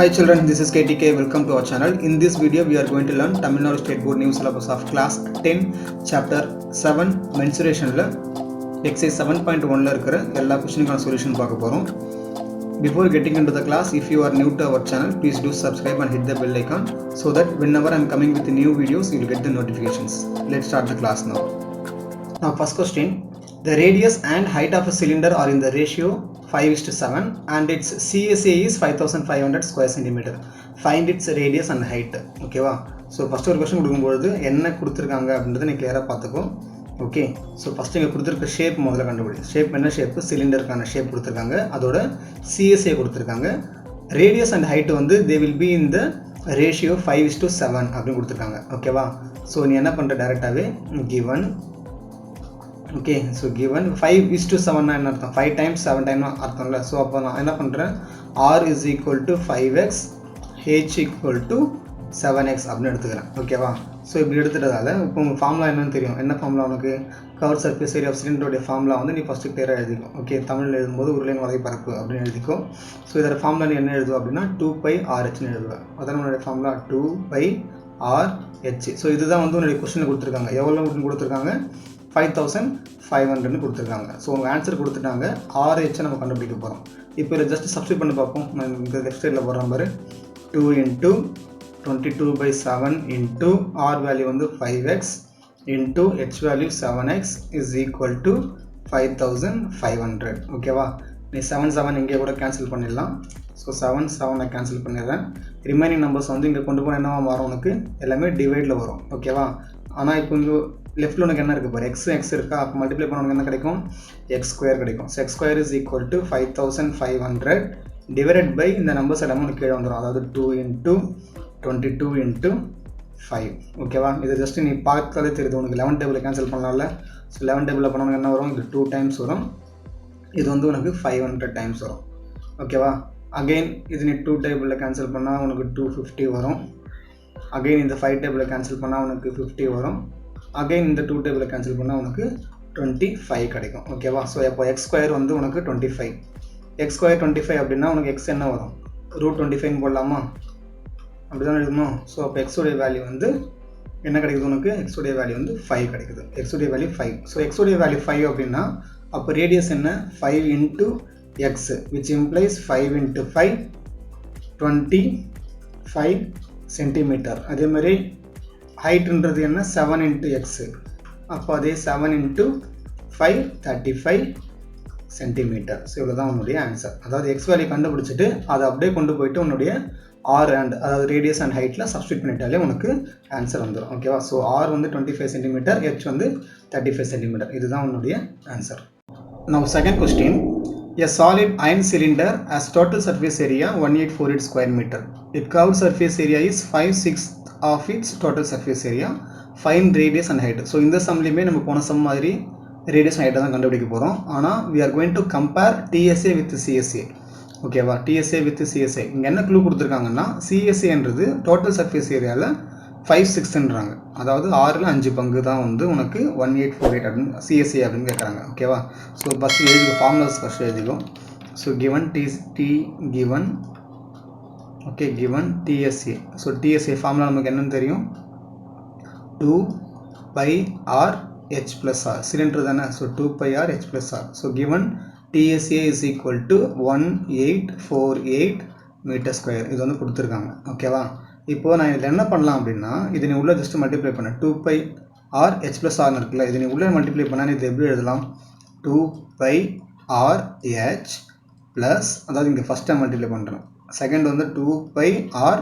Hi children, this is KTK. Welcome to our channel. In this video, we are going to learn Tamil Nadu State Board New Syllabus of Class 10, Chapter 7, Mensuration. Exercise 7.1 la irukra ella questionukana solution paaka porom. Before getting into the class, if you are new to our channel, please do subscribe and hit the bell icon so that whenever I am coming with new videos, you will get the notifications. Let's start the class now. Now, first question. The radius and height of a cylinder are in the ratio 5:7 and its CSA is 5500 square centimeter. Find its radius and height. ஓகேவா? So first ஒரு question கொடுக்கும்பொழுது என்ன கொடுத்துருக்காங்க அப்படின்றத நீ கிளியராக பார்த்துக்கோ. Okay, so first இங்கே கொடுத்துருக்க ஷேப் முதல்ல கண்டுபிடி. ஷேப் என்ன ஷேப்பு? சிலிண்டருக்கான ஷேப் கொடுத்துருக்காங்க, அதோட சிஎஸ்ஏ கொடுத்துருக்காங்க. ரேடியஸ் அண்ட் ஹைட்டு வந்து தே வில் பி இந்த ரேஷியோ 5:7 அப்படின்னு கொடுத்துருக்காங்க. ஓகேவா? ஸோ நீ என்ன பண்ணுற டேரெக்டாகவே கிவன். ஓகே, ஸோ கிவன் 5:7 என்ன அர்த்தம்? 5 times 7 times அர்த்தம் இல்லை. ஸோ அப்போ நான் என்ன பண்ணுறேன், r is equal to 5x, h equal to 7x அப்படின்னு எடுத்துக்கிறேன். ஓகேவா? ஸோ இப்படி எடுத்துட்டதால இப்போ உங்கள் ஃபார்முலா என்னன்னு தெரியும். என்ன ஃபார்முலா உனக்கு? கவர் சர்ஃபேஸ் ஏரியா ஆஃப் சிலிண்டருடைய ஃபார்முலா வந்து நீ ஃபஸ்ட்டு கிளியராக எழுதிக்கோ. ஓகே, தமிழில் எழுதும்போது உருளையின் வலைப்பரப்பு அப்படின்னு எழுதிக்கோ. ஸோ இதோட ஃபார்முலா நீ என்ன எழுதுவோம் அப்படின்னா 2πRhன்னு எழுதுவேன். அதான் உன்னுடைய ஃபார்முலா 2πRh. ஸோ இதுதான் வந்து உன்னுடைய கொஸ்டினில் கொடுத்துருக்காங்க. எவ்வளோ கொடுத்துருக்காங்க? 5500 கொடுத்துருக்காங்க. ஸோ உங்கள் ஆன்சர் கொடுத்துட்டாங்க. RH நம்ம கண்டுபிடிக்க போகிறோம். இப்போ இதில் ஜஸ்ட் சப்ஸ்டிட் பண்ணி பார்ப்போம். நான் இந்த லெஃப்ட் சைடில் போடுற நம்பர் 2 × 22/7 இன்ட்டு ஆர் வேல்யூ வந்து 5x into H value 7x is equal to 5500. ஓகேவா? நீ 7 இங்கே கூட கேன்சல் பண்ணிடலாம். ஸோ 7 கேன்சல் பண்ணிடுறேன். ரிமைனிங் நம்பர்ஸ் வந்து இங்கே கொண்டு போனால் என்னவா மாறும்? உனக்கு எல்லாமே டிவைடில் வரும். ஓகேவா? ஆனால் இப்போ இங்கே லெஃப்ட்டில் உனக்கு என்ன இருக்குது பாரு, எக்ஸ் இருக்கா? அப்போ மல்டிப்ளை பண்ண உனக்கு என்ன கிடைக்கும்? x² கிடைக்கும். So x² is equal to 5500 divided by இந்த நம்பர்ஸ் எல்லாமே உனக்கு கீழே வந்துடும். அதாவது 2 × 22 × 5. ஓகேவா? இது ஜஸ்ட் நீ பார்த்தாலே தெரியுது உனக்கு. 11 டேபிளில் கேன்சல் பண்ணலாம்ல. ஸோ 11 டேபிளில் பண்ண என்ன வரும்? இது 2 times வரும். இது வந்து உனக்கு 500 times வரும். ஓகேவா? அகெயின் இது நீ 2 டேபிளில் கேன்சல் பண்ணால் உனக்கு 250 வரும். அகெயின் இந்த 5 டேபிளில் கேன்சல் பண்ணால் உனக்கு 50 வரும். அகெயின் இந்த 2 டேபிளில் கேன்சல் பண்ணால் உனக்கு 25 கிடைக்கும். ஓகேவா? ஸோ அப்போ x² வந்து உனக்கு 25. x² 25 அப்படின்னா உனக்கு x என்ன வரும்? √25 போடலாமா? அப்படி தான் எழுதணும். ஸோ அப்போ எக்ஸோடைய வேல்யூ வந்து என்ன கிடைக்குது உனக்கு? எக்ஸோடைய வேல்யூ வந்து 5 கிடைக்குது. எக்ஸோடைய வேல்யூ 5. ஸோ எக்ஸோடைய வேல்யூ 5 அப்படின்னா அப்போ ரேடியஸ் என்ன? 5 × x which implies 5 × 5 25 சென்டிமீட்டர். அதே மாதிரி ஹைட்டுன்றது என்ன? 7 × x. அப்போ அதே 7 × 5 35 சென்டிமீட்டர். ஸோ இவ்வளோ தான் உன்னுடைய ஆன்சர். அதாவது எக்ஸ் வேல்யூ கண்டுபிடிச்சிட்டு அதை அப்படியே கொண்டு போயிட்டு உன்னுடைய ஆர் அண்ட் அதாவது ரேடியஸ் அண்ட் ஹைட்டில் சப்ஸ்டிட் பண்ணிட்டாலே உனக்கு ஆன்சர் வந்துடும். ஓகேவா? ஸோ ஆர் வந்து 25 சென்டிமீட்டர், ஹெச் வந்து 35 சென்டிமீட்டர். இதுதான் உன்னுடைய answer. Now second question. A solid iron cylinder has total surface area 1848 square meter. Its curved surface area is 5/6 of its total surface area. Find radius and height. So இந்த சம்லையுமே நம்ம போன some மாதிரி radius and ஹைட்டை தான் கண்டுபிடிக்க போகிறோம். ஆனால் we are going to compare TSA with CSA. ஓகேவா? TSA with CSA. இங்கே என்ன க்ளூ கொடுத்துருக்காங்கன்னா CSAன்றது டோட்டல் சர்ஃபேஸ் ஏரியாவில் 5/6ன்றாங்க. அதாவது 6ல் 5 பங்கு தான் வந்து உனக்கு 1848 அப்படின்னு CSA அப்படின்னு கேட்குறாங்க. ஓகேவா? ஸோ ஃபஸ்ட்டு எழுதிக்கோ, ஃபார்முலாஸ் ஃபஸ்ட்டு எழுதிக்கோ. So given given okay given TSA. So TSA formula நமக்கு என்னன்னு தெரியும்? 2πRh + r. சிலிண்டர் தானே? So 2πRh + r. So given TSA is equal to 1848 m². இது வந்து கொடுத்துருக்காங்க. ஓகேவா? இப்போது நான் இதில் என்ன பண்ணலாம் அப்படின்னா இது நீ உள்ளே ஜஸ்ட் மல்டிப்ளை பண்ண 2πRh + r இருக்குல்ல, இது நீ உள்ளே மல்டிப்ளை பண்ணால் இது எப்படி எழுதலாம்? 2πRh ப்ளஸ், அதாவது இங்கே ஃபஸ்ட் டைம் மல்டிப்ளை பண்ணுறேன், செகண்ட் வந்து 2πr²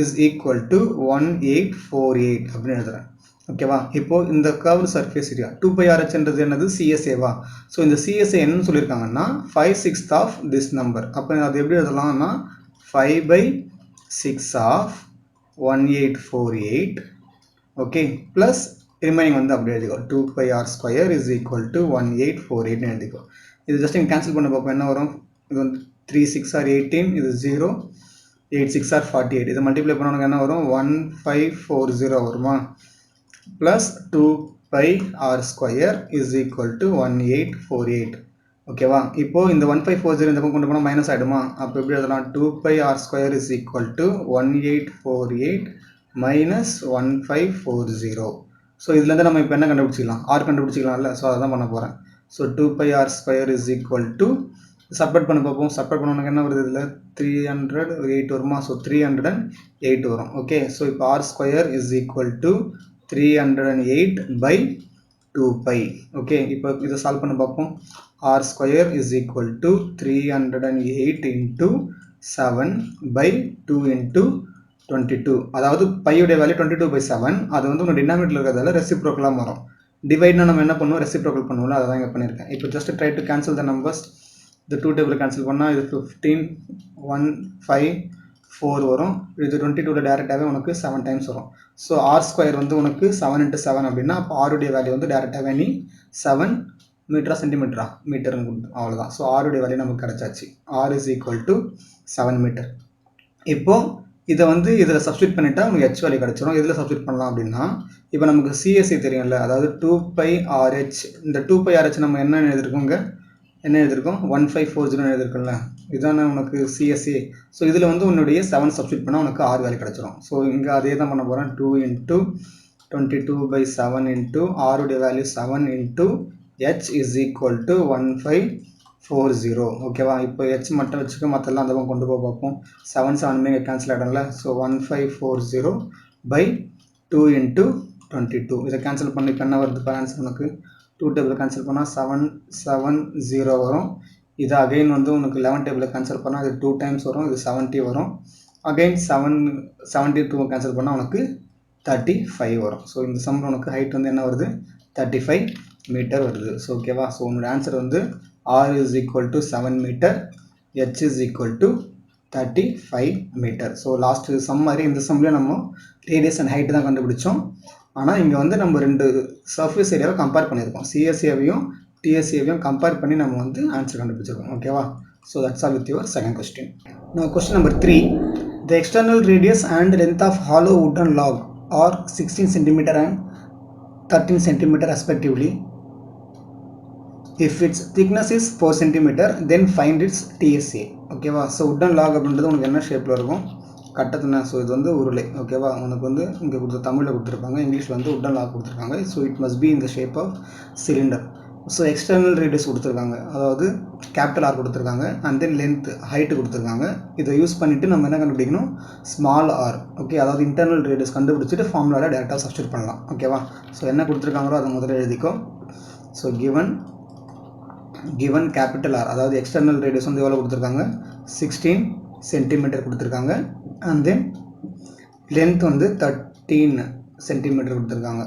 இஸ் ஈக்குவல் டு 1848 அப்படின்னு எழுதுகிறேன். ஓகேவா? இப்போது இந்த கர்வ்டு சர்ஃபேஸ் ஏரியா 2πRhன்றது என்னது? CSAவா? ஸோ இந்த CSA என்னன்னு சொல்லியிருக்காங்கன்னா 5/6 ஆஃப் திஸ் நம்பர். அப்போ அது எப்படி எழுதலாம்னா 5/6 ஆஃப் 1848. ஓகே, ப்ளஸ் ரிமைனிங் வந்து அப்படி எழுதிக்கோ 2πr² இஸ் ஈக்குவல் டு 1848 எழுதிக்கோ. இது ஜஸ்ட் இங்கே கேன்சல் பண்ண பார்ப்போம் என்ன வரும்? இது வந்து 3/6 are 18, இது 0, 8/6 are 48. இதை மல்டிப்ளை பண்ணவனுக்கு என்ன வரும்? 1540 வருமா? Plus 2πr² is equal to 1848. ஓகேவா? இப்போது இந்த 1540 இந்த பக்கம் கொண்டு போனால் மைனஸ் ஆகிடுமா? அப்போ எப்படி எழுதலாம்? 2πr² is equal to 1848 minus 1540. So இதுலேருந்து நம்ம இப்போ என்ன கண்டுபிடிச்சிக்கலாம்? ஆர் கண்டுபிடிச்சிக்கலாம்ல. ஸோ அதை தான் பண்ண போகிறேன். So 2πr² is equal to சப்ரேட் பண்ண பார்ப்போம். சப்ரேட் பண்ண என்ன வருது? இதில் 308 வருமா? ஸோ 308 வரும். ஓகே, ஸோ இப்போ r² is equal to 308/2π. Okay, இப்போ இதை சால்வ் பண்ண பார்ப்போம். r² is equal to 308 into 7/2 into 22. அதாவது பையுடைய வேல்யூ 22/7. அது வந்து உங்கள் டினாமினேட்டர் இருக்கிறதால ரெசிப்ரோக்கலாக மாறும். டிவைட்னா நம்ம என்ன பண்ணுவோம்? ரெசிப்ரோக்கல் பண்ணுவோம்ல, அதை தான் இங்கே பண்ணியிருக்கேன். இப்போ just try to cancel the numbers. இந்த 2 டேபிள் கேன்சல் பண்ணால் இது 15 1 5 4 வரும். இது 22 டேரெக்டாகவே உனக்கு 7 டைம்ஸ் வரும். ஸோ r² வந்து உனக்கு 7 × 7 அப்படின்னா அப்போ ஆருடைய வேல்யூ வந்து டேரெக்டாகவே நீ 7 மீட்டரா சென்டிமீட்டரா மீட்டர்னு கொடுத்து அவ்வளோதான். ஸோ ஆருடைய வேல்யூ நமக்கு கிடச்சாச்சு. r is equal to 7 metre. இப்போது இதை வந்து இதில் சப்ஸ்டியூட் பண்ணிட்டா நமக்கு h வேல்யூ கிடச்சிரும். இதில் சப்ஸ்டியூட் பண்ணலாம் அப்படின்னா இப்போ நமக்கு CSE தெரியும்ல, அதாவது 2πRH. இந்த 2πRH நம்ம என்ன எழுதிருக்கோங்க? என்ன எழுதிருக்கோம்? 1540 எழுதிருக்கோம்ல, இதுதானே உனக்கு CSE. ஸோ இதில் வந்து உன்னுடைய 7 சப்ஸ்டியூட் பண்ணால் உனக்கு r வேல்யூ கிடச்சிரும். ஸோ இங்கே அதே தான் பண்ண போகிறேன். 2 × 22/7 இன்ட்டு ஆருடைய value 7 into h is equal to 1540. ஓகேவா? இப்போ h மட்டும் வச்சுக்க, மற்றெல்லாம் அந்த பக்கம் கொண்டு போய் பார்ப்போம். 7 7 இங்கே கேன்சல் ஆகிடும்ல. So 1540/2 into 22. இதை கேன்சல் பண்ணி இப்போ என்ன வருது ஆன்சர் உனக்கு? 2 டேபிள் கேன்சல் பண்ணால் 770 வரும். இது அகைன் வந்து உனக்கு 11 டேபிள் கேன்சல் பண்ணால் இது 2 டைம்ஸ் வரும். இது 70 வரும். அகைன் 72 கேன்சல் பண்ணால் உனக்கு 35 வரும். ஸோ இந்த சம்மில் உனக்கு ஹைட் வந்து என்ன வருது? 35 மீட்டர் வருது. ஸோ ஓகேவா? ஸோ உன்னோட ஆன்சர் வந்து r is equal to 7 metre, h is equal to 35 metre. So last sum மாதிரி இந்த சம்லேயும் நம்ம ரேடியஸ் அண்ட் ஹைட்டு தான் கண்டுபிடிச்சோம். ஆனால் இங்கே வந்து நம்ம 2 சர்ஃபேஸ் ஏரியாவை கம்பேர் பண்ணியிருக்கோம். CSAவையும் TSAவையும் கம்பேர் பண்ணி நம்ம வந்து ஆன்சர் கண்டுபிடிச்சிருக்கோம். ஓகேவா? So that's all with your second question. Now question number 3. The external radius and length of hollow wooden log are 16 cm and 13 cm respectively. If its thickness is 4 cm, then find its TSA. ஓகேவா? So wooden log அப்படின்றது உனக்கு என்ன ஷேப்பில் இருக்கும்? கட்டத்துனா. So இது வந்து உருளை. ஓகேவா? உனக்கு வந்து இங்கே கொடுத்த தமிழில் கொடுத்துருப்பாங்க, இங்கிலீஷில் வந்து wooden log கொடுத்துருக்காங்க. So it must be in the shape of cylinder. So external radius கொடுத்துருக்காங்க, அதாவது கேபிட்டல் R கொடுத்துருக்காங்க. அண்ட் தென் லென்த் ஹைட்டு கொடுத்துருக்காங்க. இதை யூஸ் பண்ணிவிட்டு நம்ம என்ன கண்டுபிடிக்கணும்? Small r. ஓகே, அதாவது இன்டர்னல் ரேடியஸ் கண்டுபிடிச்சிட்டு ஃபார்முலாவில் டேரெக்டாக சப்ஸ்டியூட் பண்ணலாம். ஓகேவா? ஸோ என்ன கொடுத்துருக்காங்களோ அதை முதல்ல எழுதிக்கோ. ஸோ கிவன் கேபிட்டல் R, அதாவது எக்ஸ்டர்னல் ரேடியஸ் வந்து எவ்வளோ கொடுத்துருக்காங்க? 16 சென்டிமீட்டர் கொடுத்துருக்காங்க. அண்ட் தென் லென்த் வந்து 13 சென்டிமீட்டர் கொடுத்துருக்காங்க.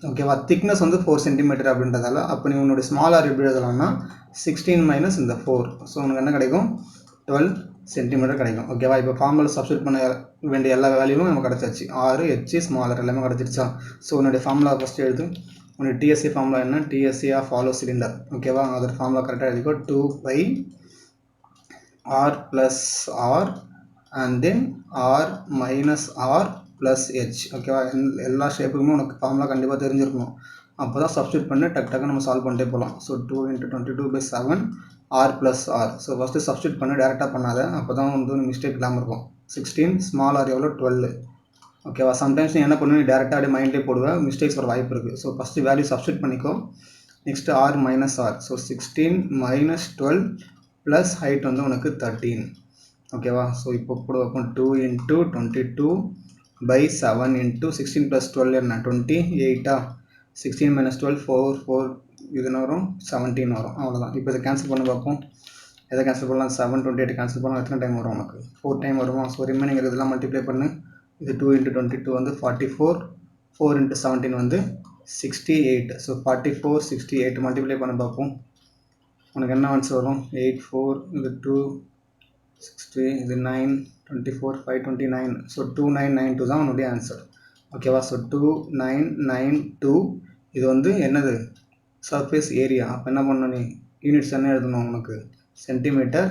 ஓகேவா? திக்னஸ் வந்து 4 சென்டிமீட்டர் அப்படின்றதால அப்போ நீ உன்னுடைய ஸ்மால் r எப்படி எழுதலாம்னா 16 மைனஸ் இந்த 4. ஸோ உனக்கு என்ன கிடைக்கும்? 12 சென்டிமீட்டர் கிடைக்கும். ஓகேவா? இப்போ ஃபார்முலா சப்ஸ்டியூட் பண்ண வேண்டிய எல்லா வேல்யூவும் நம்ம கிடச்சாச்சு. r, h, ஸ்மால் r எல்லாமே கிடச்சிருச்சா? ஸோ உன்னுடைய ஃபார்முலா ஃபஸ்ட்டு எழுது. உன்னுடைய TSA ஃபார்முலா என்ன? TSA of hollow cylinder. ஓகேவா? அதோட ஃபார்முலா கரெக்டாக எழுதிக்கோ. 2πr + r and then r minus r plus h. ஓகேவா? எல்லா ஷேப்புக்குமே உனக்கு ஃபார்முலா கண்டிப்பாக தெரிஞ்சிருக்கணும். அப்போ தான் சப்ஸ்டியூட் பண்ணி டக்கு நம்ம சால்வ் பண்ணிட்டே போகலாம். So 2 × 22/7 r + r. So first substitute பண்ணி டேரெக்டாக பண்ணாத, அப்போ தான் வந்து மிஸ்டேக் இல்லாமல் இருக்கும். 16 ஸ்மால் r எவ்வளோ? 12. ஓகேவா? சம்டைம்ஸ் நீ என்ன பண்ணுவ? நீ டேரெக்டாக அப்படியே மைண்ட்லேயே போடுவேன், மிஸ்டேக்ஸ் வர வாய்ப்பு இருக்குது. ஸோ ஃபஸ்ட்டு வேல்யூ சப்ஸ்டியூட் பண்ணிக்கோ. Next r minus r. So 16 minus 12 plus height வந்து உனக்கு 13. ஓகேவா? ஸோ இப்போ கூட வைப்போம். 2 × 22/7 இன்ட்டு 16 + 12 என்ன? 28. 16 - 12 4 இது என்ன வரும்? 17 வரும். அவ்வளோதான். இப்போ இதை கேன்சல் பண்ணி பார்ப்போம். எதை கேன்சல் பண்ணலாம்? 7 28 கேன்சல் பண்ணால் எத்தனை டைம் வரும் உனக்கு? 4 டைம் வருமா? ஸோ ரிமைனிங் இதெல்லாம் மல்டிப்ளை பண்ணு. இது 2 × 22 வந்து 44. 4 × 17 வந்து 68. ஸோ 44 68 மல்டிப்ளை பண்ண பார்ப்போம். உனக்கு என்ன ஆன்சர் வரும்? 8 4 இது 2 60 இது 9 24 5 29. ஸோ 2992 தான் உன்னுடைய ஆன்சர். ஓகேவா? ஸோ 2992 இது வந்து என்னது? Surface area. அப்போ என்ன பண்ணணும்? நீ யூனிட்ஸ் என்ன எழுதணும்? உனக்கு சென்டிமீட்டர்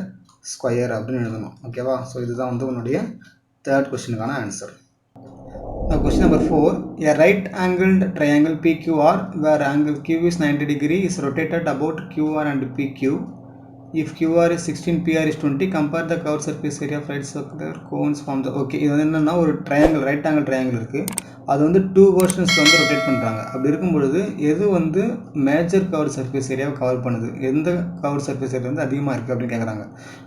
ஸ்கொயர் அப்படின்னு எழுதணும். ஓகேவா? ஸோ இதுதான் வந்து உன்னுடைய தேர்ட் கொஸ்டினுக்கான answer. Now question number 4. A right angled triangle PQR where angle Q is 90 degree is rotated about QR and PQ. if QR is 16, PR is 20, compare the curved surface area of right circular cones from the okay இது வந்து என்னன்னா ஒரு triangle right angle triangle இருக்குது, அது வந்து 2 வெர்ஷன்ஸில் வந்து rotate பண்ணுறாங்க. அப்படி இருக்கும் பொழுது எது வந்து மேஜர் கவர்டு சர்ஃபேஸ் ஏரியாவை கவர் பண்ணுது, எந்த கவர்டு சர்ஃபேஸ் ஏரியா வந்து அதிகமாக இருக்குது அப்படின்னு கேட்குறாங்க.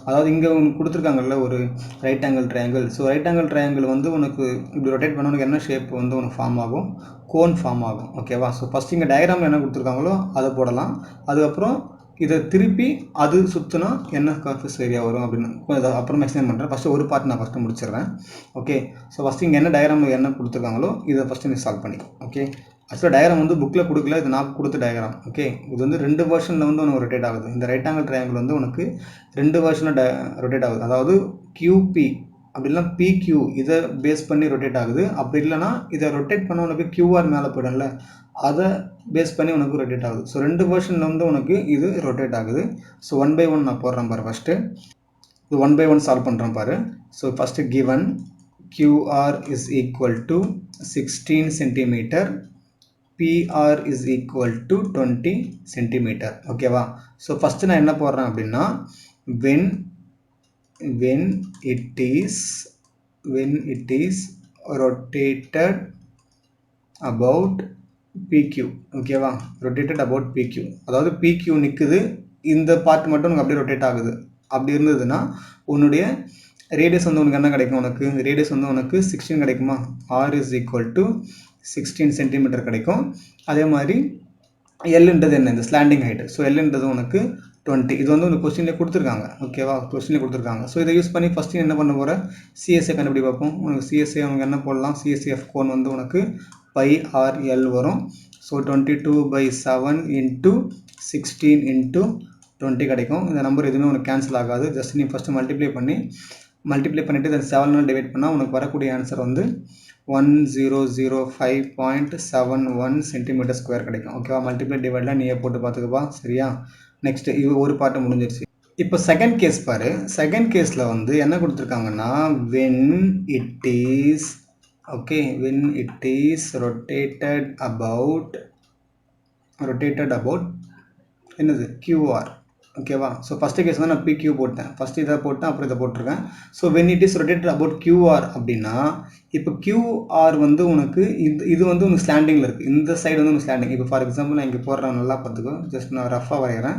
அதாவது இங்கே உனக்கு கொடுத்துருக்காங்கல்ல ஒரு right angle triangle. So right angle triangle வந்து உனக்கு இப்படி ரொட்டேட் பண்ண உனக்கு என்ன ஷேப் வந்து உனக்கு ஃபார்ம் ஆகும், கோன் ஃபார்ம் ஆகும். ஓகேவா? ஸோ ஃபஸ்ட் இங்கே டயக்ராமில் என்ன கொடுத்துருக்காங்களோ அதை போடலாம். அதுக்கப்புறம் இதை திருப்பி அது சுற்றினா என்ன சர்ஃபேஸ் ஏரியா வரும் அப்படின்னு அப்புறம் எக்ஸ்பிளைன் பண்ணுறேன். ஃபஸ்ட்டு ஒரு பார்ட் நான் ஃபஸ்ட்டு முடிச்சிடுறேன். ஓகே, ஸோ ஃபஸ்ட்டு இங்கே என்ன டயக்ராமில் என்ன கொடுத்துருக்காங்களோ இதை ஃபஸ்ட்டு நீ சால்வ் பண்ணி. ஓகே, ஆக்சுவலாக டயக்ராம் வந்து புக்கில் கொடுக்கல, இது நான் கொடுத்த டயக்ராம். ஓகே, இது வந்து 2 வெர்ஷனில் வந்து உனக்கு ரொட்டேட் ஆகுது. இந்த ரைட் ஆங்கிள் ட்ரையாங்கிள் வந்து உனக்கு 2 வெர்ஷனில் ரொட்டேட் ஆகுது. அதாவது QP அப்படி இல்லைனா PQ இதை பேஸ் பண்ணி ரொட்டேட் ஆகுது. அப்படி இல்லைனா இதை ரொட்டேட் பண்ண உனக்கு QR மேலே போயிடும்ல, அதை பேஸ் பண்ணி உனக்கு ரொட்டேட் ஆகுது. ஸோ 2 வெர்ஷனில் வந்து உனக்கு இது ரொட்டேட் ஆகுது. ஸோ 1 by 1 நான் போடுறேன் பாரு. ஃபஸ்ட்டு இது 1 by 1 சால்வ் பண்ணுறேன் பாரு. So first given QR is equal to 16 centimeter, PR is equal to 20 centimeter. ஓகேவா? ஸோ ஃபஸ்ட்டு நான் என்ன போடுறேன் அப்படின்னா when it is rotated about PQ. ஓகேவா? ரொட்டேட்டட் அபவுட் PQ, அதாவது PQ நிற்குது, இந்த பார்ட் மட்டும் உனக்கு அப்படியே ரொட்டேட் ஆகுது. அப்படி இருந்ததுன்னா உன்னுடைய ரேடியஸ் வந்து உனக்கு என்ன கிடைக்கும், உனக்கு ரேடியஸ் வந்து உனக்கு 16 கிடைக்குமா? R is equal to 16 centimetre கிடைக்கும். அதே மாதிரி Lன்றது என்ன, இந்த ஸ்லாண்டிங் ஹைட்டு. ஸோ Lன்றது உனக்கு 20. இது வந்து உனக்கு கொஸ்டின்லேயே கொடுத்துருக்காங்க. ஓகேவா? கொஸ்டின்லேயே கொடுத்துருக்காங்க. ஸோ இதை யூஸ் பண்ணி ஃபஸ்ட்டு என்ன பண்ண போகிற, CSA கண்டுபிடி பார்ப்போம். உனக்கு CSA உனக்கு என்ன போடலாம், CSAF கோன் வந்து உனக்கு πRL வரும். ஸோ 22/7 × 16 × 20 கிடைக்கும். இந்த நம்பர் எதுவுமே உனக்கு கேன்சல் ஆகாது. ஜஸ்ட் நீ ஃபஸ்ட்டு மல்டிப்ளை பண்ணிவிட்டு இதை 7 டிவைட் பண்ணால் உனக்கு வரக்கூடிய ஆன்சர் வந்து 1005.71 சென்டிமீட்டர் ஸ்கொயர் கிடைக்கும். ஓகேவா? மல்டிப்ளை டிவைட்லாம் நீயே போட்டு பார்த்துக்கப்பா. சரியா? நெக்ஸ்ட்டு இது ஒரு பார்ட்டு முடிஞ்சிருச்சு. இப்போ செகண்ட் கேஸ் பாரு. செகண்ட் கேஸில் வந்து என்ன கொடுத்துருக்காங்கன்னா when it is rotated about என்னது QR. ஓகேவா? ஸோ ஃபஸ்ட்டு கேஸ் வந்து நான் PQ போட்டேன், ஃபஸ்ட்டு இதை போட்டேன், அப்புறம் இதை போட்டிருக்கேன். So when it is rotated about QR அப்படின்னா இப்போ QR வந்து உனக்கு இது வந்து உனக்கு ஸ்லாண்டிங்கில் இருக்குது, இந்த சைடு வந்து உனக்கு ஸ்லாண்டிங். இப்போ ஃபார் எக்ஸாம்பிள் நான் இங்கே போடுறேன், நல்லா பார்த்துக்கோ. ஜஸ்ட் நான் ரஃபாக வரைகிறேன்.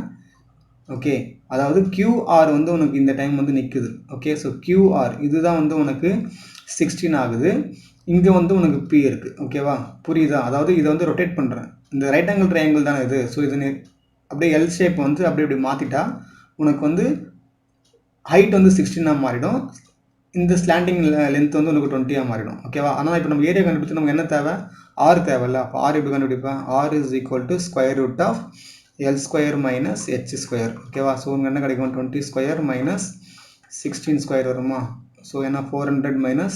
ஓகே, அதாவது QR வந்து உனக்கு இந்த டைம் வந்து நிற்குது. ஓகே, ஸோ QR இதுதான் வந்து உனக்கு 16 ஆகுது. இங்கே வந்து உனக்கு P இருக்குது. ஓகேவா? புரியுதா? அதாவது இதை வந்து ரொட்டேட் பண்ணுறேன். இந்த ரைட் ஆங்கிள் ட்ரையாங்கிள் தானே இது. ஸோ இது அப்படியே L ஷேப் வந்து அப்படி மாற்றிட்டா உனக்கு வந்து ஹைட் வந்து 16ஆக மாறிடும். இந்த ஸ்லாண்டிங் லென்த் வந்து உனக்கு 20ஆக மாறிடும். ஓகேவா? ஆனால் இப்போ நம்ம ஏரியா கண்டுபிடிச்சு நமக்கு என்ன தேவை, R தேவையில்ல. அப்போ R எப்படி கண்டுபிடிப்பேன், R is equal to square root of L square minus H square. ஓகேவா? ஸோ உங்களுக்கு என்ன கிடைக்கும், 20 square minus 16 square வருமா? ஸோ ஏன்னா 400 minus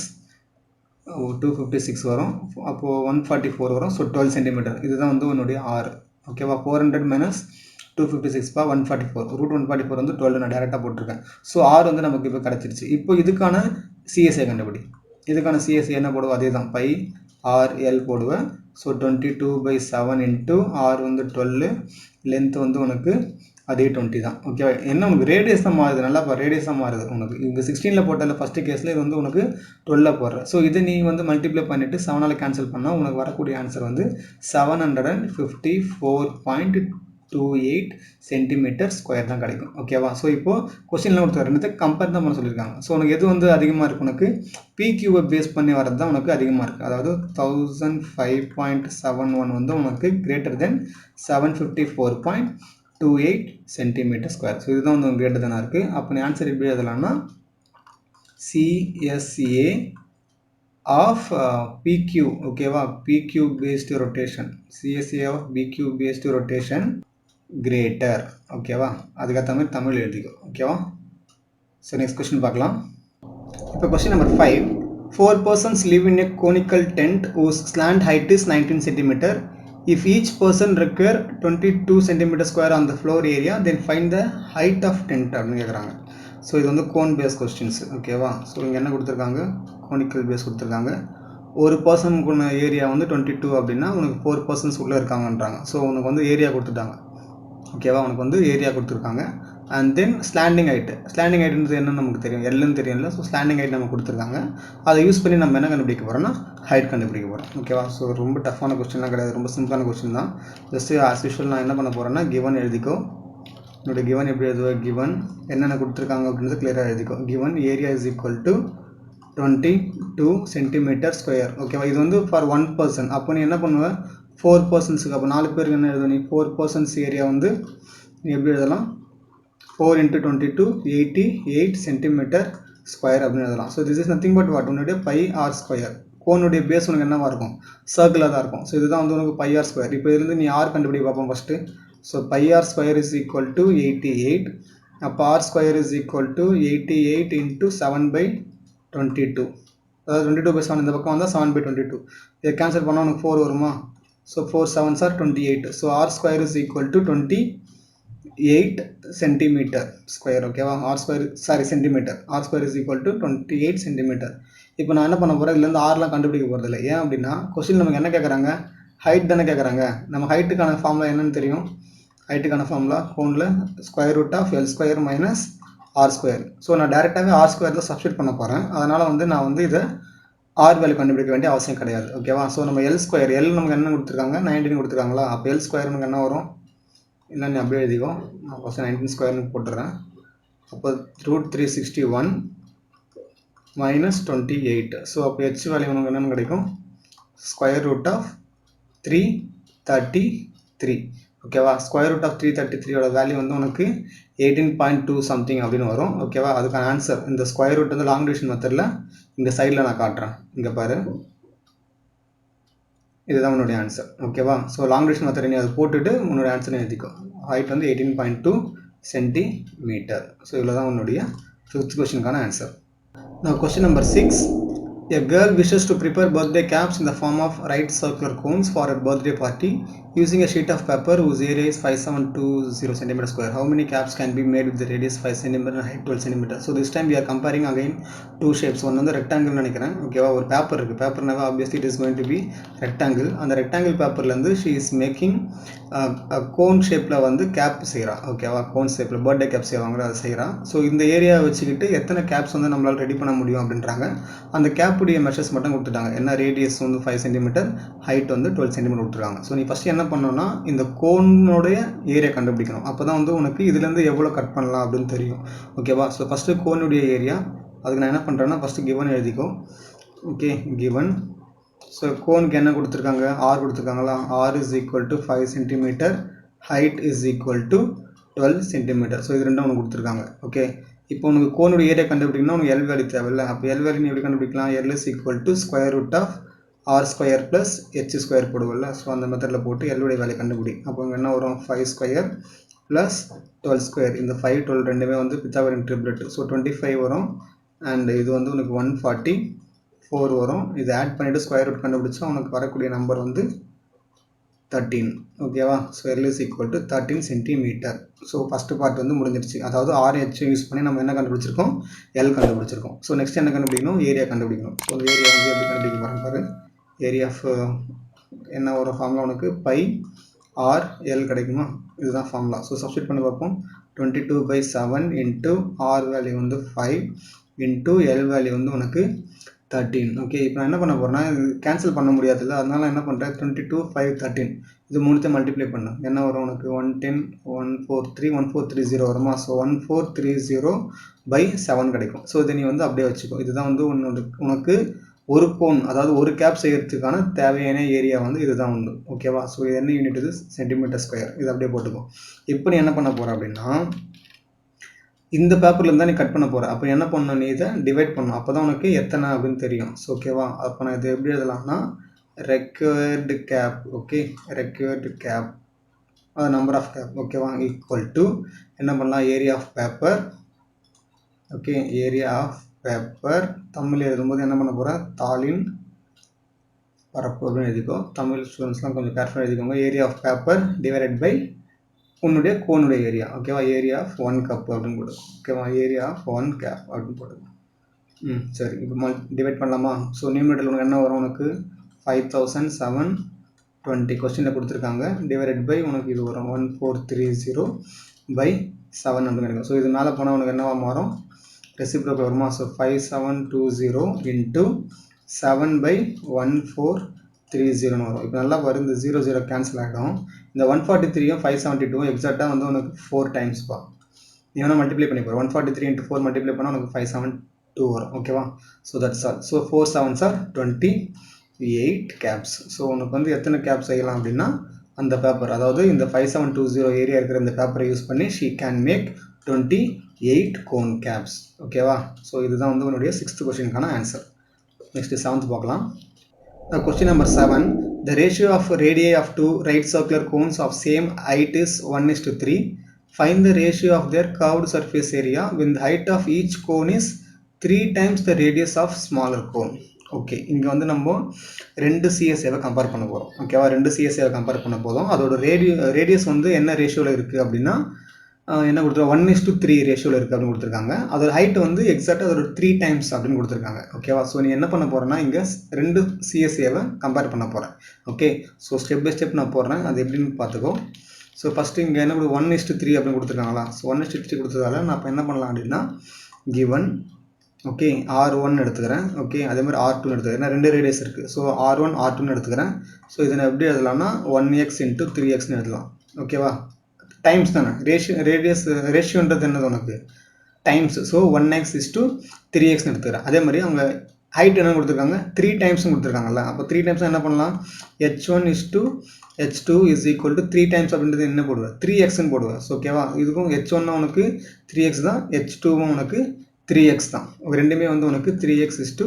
256 வரும். அப்போது 144 வரும். So 12 centimetre. இதுதான் வந்து உன்னுடைய R. ஓகேவா? 400 minus 256 பா 144. ரூட் 144 வந்து 12 நான் டேரெக்டாக போட்டிருக்கேன். ஸோ R வந்து நமக்கு இப்போ கிடச்சிருச்சு. இப்போ இதுக்கான CSA கண்டுபிடி. இதுக்கான CSA என்ன போடுவோம், அதே தான் πRL போடுவேன். ஸோ 22/7 × R வந்து 12, லென்த் வந்து உனக்கு அதே 20 தான். ஓகேவா? என்ன உனக்கு ரேடியஸ் தான் மாறுது. நல்லா ரேடியஸ் தான் மாறுது உனக்கு. இங்கே 16ல் போட்டதில் ஃபஸ்ட்டு கேஸில் இது வந்து உனக்கு 12 போடுற. ஸோ இதை நீ வந்து மல்டிப்ளை பண்ணிவிட்டு 7ஆல் கேன்சல் பண்ணால் உனக்கு வரக்கூடிய ஆன்சர் வந்து 754.28 சென்டிமீட்டர் ஸ்கொயர் தான் கிடைக்கும். ஓகேவா? ஸோ இப்போது கொஸ்டின்லாம் கொடுத்து ரெண்டு கம்பேர் தான் பண்ண சொல்லியிருக்காங்க. ஸோ உனக்கு எது வந்து அதிகமாக இருக்குது, உனக்கு PQவை பேஸ் பண்ணி வரது தான் உனக்கு அதிகமாக இருக்குது. அதாவது 1005.71 வந்து உனக்கு greater than 754.28 centimetre square. So இதுதான் வந்து கிரேட்டர் தானாக இருக்குது. அப்போ நீ ஆன்சர் எப்படி எழுதலாம்னா CSA ஆஃப் PQ. ஓகேவா? PQ based rotation, CSA of PQ based rotation greater. ஓகேவா? அதுக்கேற்ற மாதிரி தமிழ் எழுதிக்கோ. ஓகேவா? ஸோ நெக்ஸ்ட் கொஸ்டின் பார்க்கலாம். இப்போ question number 5. 4 persons live in a conical tent whose slant height is 19 centimeter. If each person require 22 centimeter square on the floor area, then find the height of tent அப்படின்னு கேட்குறாங்க. So இது வந்து cone base questions. ஓகேவா? So இங்கே என்ன கொடுத்துருக்காங்க, conical base கொடுத்துருக்காங்க. ஒரு பர்சனுக்குள்ள ஏரியா வந்து 22 அப்படின்னா உனக்கு 4 persons உள்ளே இருக்காங்கன்றாங்க. ஸோ உனக்கு வந்து ஏரியா கொடுத்துட்டாங்க. ஓகேவா? உனக்கு வந்து ஏரியா கொடுத்துருக்காங்க. அண்ட் தென் ஸ்லாண்டிங் ஹைட் என்னன்னு நமக்கு தெரியும், எல்லுன்னு தெரியும்ல. ஸோ ஸ்லாண்டிங் ஹைட் நம்ம கொடுத்துருக்காங்க. அதை யூஸ் பண்ணி நம்ம என்ன கண்டுபிடிக்க போகிறோம்னா ஹைட் கண்டுபிடிக்க போகிறோம். ஓகேவா? ஸோ ரொம்ப டஃப்பான கொஸ்டின்லாம் கிடையாது, ரொம்ப சிம்பிளான கொஸ்டின் தான். ஜஸ்ட்டு ஆஸ் யூஷுவல் நான் என்ன பண்ண போகிறேன்னா கிவன் எழுதிக்கோ. என்னோட கிவன் எப்படி எழுதுவோம், கிவன் என்னென்ன கொடுத்துருக்காங்க அப்படின்றது கிளியராக எழுதிக்கோ. Given area is equal to 22 centimetre square. ஓகேவா? இது வந்து ஃபார் 1 பர்சன். அப்போ நீ என்ன பண்ணுவேன், 4 பர்சன்ஸுக்கு, அப்போ 4 பேருக்கு என்ன எழுதும், நீ 4 பர்சன்ஸ் ஏரியா வந்து நீ எப்படி எழுதலாம், 4 × 22 88 சென்டிமீட்டர் ஸ்கொயர் அப்படின்னு எழுதலாம். So this is nothing but what, உன்னுடைய பை ஆர் ஸ்கொயர். கோனுடைய பேஸ் உனக்கு என்னவாக இருக்கும், சர்க்கிளாக தான் இருக்கும். ஸோ இதுதான் வந்து உனக்கு பை ஆர் ஸ்கொயர். இப்போ இதுலேருந்து நீ ஆர் கண்டுபிடி பார்ப்போம் first. So pi r square is equal to 88. அப்போ r square is equal to 88 × 7/22. அதாவது 22/7 இந்த பக்கம் வந்தால் 7/22. இதை கேன்சல் பண்ணால் உனக்கு 4 வருமா? So 4 7s are 28. So R square is equal to 28 centimetre square. ஓகேவா? Centimetre. R square is equal to 28 centimetre. இப்போ நான் என்ன பண்ண போகிறேன், இதுலேருந்து ஆர்லாம் கண்டுபிடிக்க போகிறது இல்லை. ஏன் அப்படின்னா கொஸ்டின் நமக்கு என்ன கேட்குறாங்க, ஹைட் தானே கேட்குறாங்க. நம்ம ஹைட்டுக்கான ஃபார்முலா என்னன்னு தெரியும். ஹைட்டுக்கான ஃபார்முலா கோனில் √L² மைனஸ் R². ஸோ நான் டேரெக்டாகவே R² தான் சப்ஸ்டியூட் பண்ண போகிறேன். அதனால் வந்து நான் வந்து இதை ஆர் வேல்யூ கண்டுபிடிக்க வேண்டிய அவசியம் கிடையாது. ஓகேவா? ஸோ நம்ம L² நமக்கு என்ன கொடுத்துருக்காங்க, 19 கொடுத்துருக்காங்களா. அப்போ L² நமக்கு என்ன வரும், என்னென்னு அப்படியே எழுதிக்கோ. நான் ஃபஸ்ட்டு 19² போட்டுறேன். அப்போ √361 மைனஸ் 28. ஸோ அப்போ H வேல்யூ நமக்கு என்னென்னு கிடைக்கும், √333. ஓகேவா? √333 வேல்யூ வந்து உனக்கு 18.2 சம்திங் அப்படின்னு வரும். ஓகேவா? அதுக்கான ஆன்சர் இந்த ஸ்கொயர் ரூட் வந்து லாங் டிவிஷன் மெத்தடில் இந்த சைடில் நான் காட்டுறேன். இங்கே பாரு, இதுதான் உன்னுடைய ஆன்சர். ஓகேவா? ஸோ லாங் டிவிஷன் மெத்தட் நீ அதை போட்டுட்டு உன்னோட ஆன்சர் எழுதிக்கோ. ஹைட் வந்து 18.2 சென்டிமீட்டர். ஸோ இதில் தான் உன்னுடைய 5th கொஸ்டினுக்கான answer. Now question number 6. A girl wishes to prepare birthday caps in the form of right circular cones for a birthday party using a sheet of paper whose area is 5720 centimeter square. How many caps can be made with the radius 5 cm and height 12 cm? So this time we are comparing again two shapes. One வந்து rectangle நினைக்கிறேன். ஓகேவா? ஒரு paper இருக்குது. பேப்பர்னாவே obviously it is going to be rectangle. அந்த rectangle பேப்பர்லேருந்து she is making cone ஷேப்பில் வந்து கேப் செய்கிறா. ஓகேவா? கோன் ஷேப்பில் பர்த்டே கேப் செய்வாங்க, அதை செய்கிறா. ஸோ இந்த ஏரியாவை வச்சுக்கிட்டு எத்தனை கேப்ஸ் வந்து நம்மளால் ரெடி பண்ண முடியும் அப்படின்றாங்க. அந்த கேப்புடைய மெஷர்ஸ் மட்டும் கொடுத்துட்டாங்க. என்ன, ரேடியஸ் வந்து 5 சென்டிமீட்டர், ஹைட் வந்து 12 சென்டிமீட்டர் கொடுத்துருக்காங்க. ஸோ நீ ஃபஸ்ட்டு என்ன பண்ணணும்னா இந்த கோனுடைய ஏரியா கண்டுபிடிக்கணும். அப்போ தான் வந்து உனக்கு இதுலேருந்து எவ்வளோ கட் பண்ணலாம் அப்படின்னு தெரியும். ஓகேவா? ஸோ ஃபஸ்ட்டு கோனுடைய ஏரியா, அதுக்கு நான் என்ன பண்ணுறேன்னா ஃபஸ்ட்டு கிவன் எழுதிக்கோ. Okay, given. ஸோ கோனுக்கு என்ன கொடுத்துருக்காங்க, ஆர் கொடுத்துருக்காங்களா. R is equal to 5 centimetre, height is equal to 12 centimetre. So இது ரெண்டும் உனக்கு கொடுத்துருக்காங்க. ஓகே, இப்போ உனக்கு கோனுடைய ஏரியா கண்டுபிடிக்கணும்னா உனக்கு எல் வேல்யூ தேவையில்லை. அப்போ எல் வேல்யூ எப்படி கண்டுபிடிக்கலாம், L is equal to √R² plus H² போடுவோம்ல. ஸோ அந்த மெத்தடில் போட்டு எல்லுடைய வேல்யூ கண்டுபிடி. அப்போ இங்கே என்ன வரும், 5² ப்ளஸ் 12². இந்த 5 12 ரெண்டுமே வந்து பித்தாகோரியன் ட்ரிப்ளெட். ஸோ 25 வரும். அண்ட் இது வந்து உனக்கு 144 வரும். இது ஆட் பண்ணிவிட்டு ஸ்கொயர் ரூட் கண்டுபிடிச்சா உனக்கு வரக்கூடிய நம்பர் வந்து 13. ஓகேவா? So L is equal to 13 centimetre. So first part வந்து முடிஞ்சிருச்சு. அதாவது RH யூஸ் பண்ணி நம்ம என்ன கண்டுபிடிச்சிருக்கோம், எல் கண்டுபிடிச்சிருக்கோம். ஸோ நெக்ஸ்ட் என்ன கண்டுபிடிக்கணும், ஏரியா கண்டுபிடிக்கணும். ஸோ ஏரியா வந்து எப்படி கண்டுபிடிக்க போகிறேன் பாரு. ஏரியா ஆஃப் என்ன ஒரு ஃபார்முலா உனக்கு பை ஆர் எல் கிடைக்குமா, இதுதான் ஃபார்முலா. ஸோ சப்ஸ்டியூட் பண்ணி பார்ப்போம். 22/7 இன்ட்டு ஆர் வேல்யூ வந்து 5 இன்ட்டு எல் வேல்யூ வந்து உனக்கு 13. ஓகே, இப்போ நான் என்ன பண்ண போகிறேன்னா இது கேன்சல் பண்ண முடியாதுல்ல, அதனால என்ன பண்ணுறேன், 22 5 13 இது மூணுத்தையும் மல்டிப்ளை பண்ணு. என்ன வரும் உனக்கு, 110 143 1430 வருமா. ஸோ 1430/7 கிடைக்கும். ஸோ இதை நீ வந்து அப்படியே வச்சுக்கோ. இதுதான் வந்து உனக்கு ஒரு கோன், அதாவது ஒரு கேப் செய்யறதுக்கான தேவையான ஏரியா வந்து இதுதான் உண்டு. ஓகேவா? ஸோ இது என்ன யூனிட், இது சென்டிமீட்டர் ஸ்கொயர். இது அப்படியே போட்டுக்கோ. இப்போ நீ என்ன பண்ண போகிற அப்படின்னா இந்த பேப்பர்லேருந்து தான் நீ கட் பண்ண போகிற. அப்போ என்ன பண்ணணும், நீ இதை டிவைட் பண்ணணும். அப்போ தான் உனக்கு எத்தனை அப்படின்னு தெரியும். ஸோ ஓகேவா? அப்போ நான் இதை எப்படி எழுதலாம்னா required cap. Okay, required cap அது நம்பர் ஆஃப் கேப். ஓகேவா? ஈக்குவல் டு என்ன பண்ணலாம், area of paper. Okay, area of paper Tamil எழுதும்போது என்ன பண்ண போகிறேன், தாளின் பரப்பு அப்படின்னு எழுதிக்கோ. தமிழ் ஸ்டூடெண்ட்ஸ்லாம் கொஞ்சம் கேர்ஃபுல்லாக எழுதிக்கோங்க. Area of paper divided by உன்னுடைய கோனுடைய ஏரியா. ஓகேவா? ஏரியா ஆஃப் 1 கப் அப்படின்னு போடுது. ஓகேவா? ஏரியா ஆஃப் 1 கேப் அப்படின்னு போடுது. சரி, இப்போ டிவைட் பண்ணலாமா. ஸோ நியூமரேட்டர் உனக்கு என்ன வரும், உனக்கு 5720 கொஸ்டினில் கொடுத்துருக்காங்க. டிவைடட் பை உனக்கு இது வரும் 1430 by 7 அப்படின்னு கிடைக்கும். ஸோ இது மேலே போனால் உனக்கு என்னவா மாறும், ரெசிப்ரோக்கல் வருமா. ஸோ 5720 into 7 by 1430 வரும். இப்போ நல்லா வரும், இந்த 00 கேன்சல் ஆகிடும். இந்த 143யும் 572 எக்ஸாக்டாக வந்து உனக்கு 4 டைம்ஸ்ப்பா. நீ வேணால் மல்டிப்ளை பண்ணி போகிற 143 into 4 மல்டிப்ளை பண்ணால் உனக்கு 572 வரும். ஓகேவா. So that's all. So 4 7s are 28 caps. So உனக்கு வந்து எத்தனை கேப் செய்யலாம் அப்படின்னா, அந்த பேப்பர், அதாவது இந்த 5720 ஏரியா இருக்கிற இந்த பேப்பரை யூஸ் பண்ணி she can make 28 cone caps. ஓகேவா. ஸோ இதுதான் வந்து உன்னுடைய 6th கொஸ்டினுக்கான ஆன்சர். நெக்ஸ்ட் 7th பார்க்கலாம். Question number 7. The ratio of radii of two right circular cones of same height is 1:3. Find the ratio of their curved surface area when the height of each cone is 3 times the radius of smaller cone. Okay, இங்கே வந்து நம்ம 2 சிஎஸ்ஏவை compare பண்ண போகிறோம். ஓகேவா. 2 சிஎஸ்ஏவை compare பண்ண போதும். அதோட radius வந்து என்ன ரேஷியோவில் இருக்குது அப்படின்னா, என்ன கொடுத்துருக்காங்க, 1:3 ரேஷியோவில் இருக்குது அப்படின்னு கொடுத்துருக்காங்க. அதோட ஹைட் வந்து எக்ஸாக்டாக அதோட 3 டைம்ஸ் அப்படின்னு கொடுத்துருக்காங்க. ஓகேவா. ஸோ நீ என்ன பண்ண போகிறேன்னா, இங்கே 2 சிஎஸ்ஏவை கம்பேர் பண்ண போகிறேன். Okay. So step by step நான் போடுறேன், அது எப்படின்னு பார்த்துக்கோ. ஸோ ஃபஸ்ட்டு இங்கே என்ன 1:3 அப்படின்னு கொடுத்துருக்காங்களா. ஸோ 1:3 கொடுத்ததால நான் இப்போ என்ன பண்ணலாம் அப்படின்னா, கிவன் ஓகே R1 எடுத்துக்கிறேன். ஓகே, அதே மாதிரி R2 எடுத்துக்கிறேன். ஏன்னா 2 ரேடியஸ் இருக்குது. ஸோ R1 R2 எடுத்துக்கிறேன். ஸோ இதை நான் எப்படி எழுதலாம்னா 1x into 3xன்னு எழுதலாம். ஓகேவா. டைம்ஸ் தானே, ரேஷியோன்றது என்னது உனக்கு times. So 1x is to 3xன்னு எடுத்துக்கிறேன். அதே மாதிரி அவங்க ஹைட் என்ன கொடுத்துருக்காங்க, 3 டைம்ஸ்னு கொடுத்துருக்காங்கல்ல. அப்போ 3 டைம்ஸ் என்ன பண்ணலாம், h1 is to h2 is equal to 3 times அப்படின்றது என்ன போடுவேன், 3xன்னு போடுவேன். ஸோ ஓகேவா. இதுக்கும் h1 உனக்கு 3x தான், h2வும் உனக்கு 3x தான். ரெண்டுமே வந்து உனக்கு 3x is to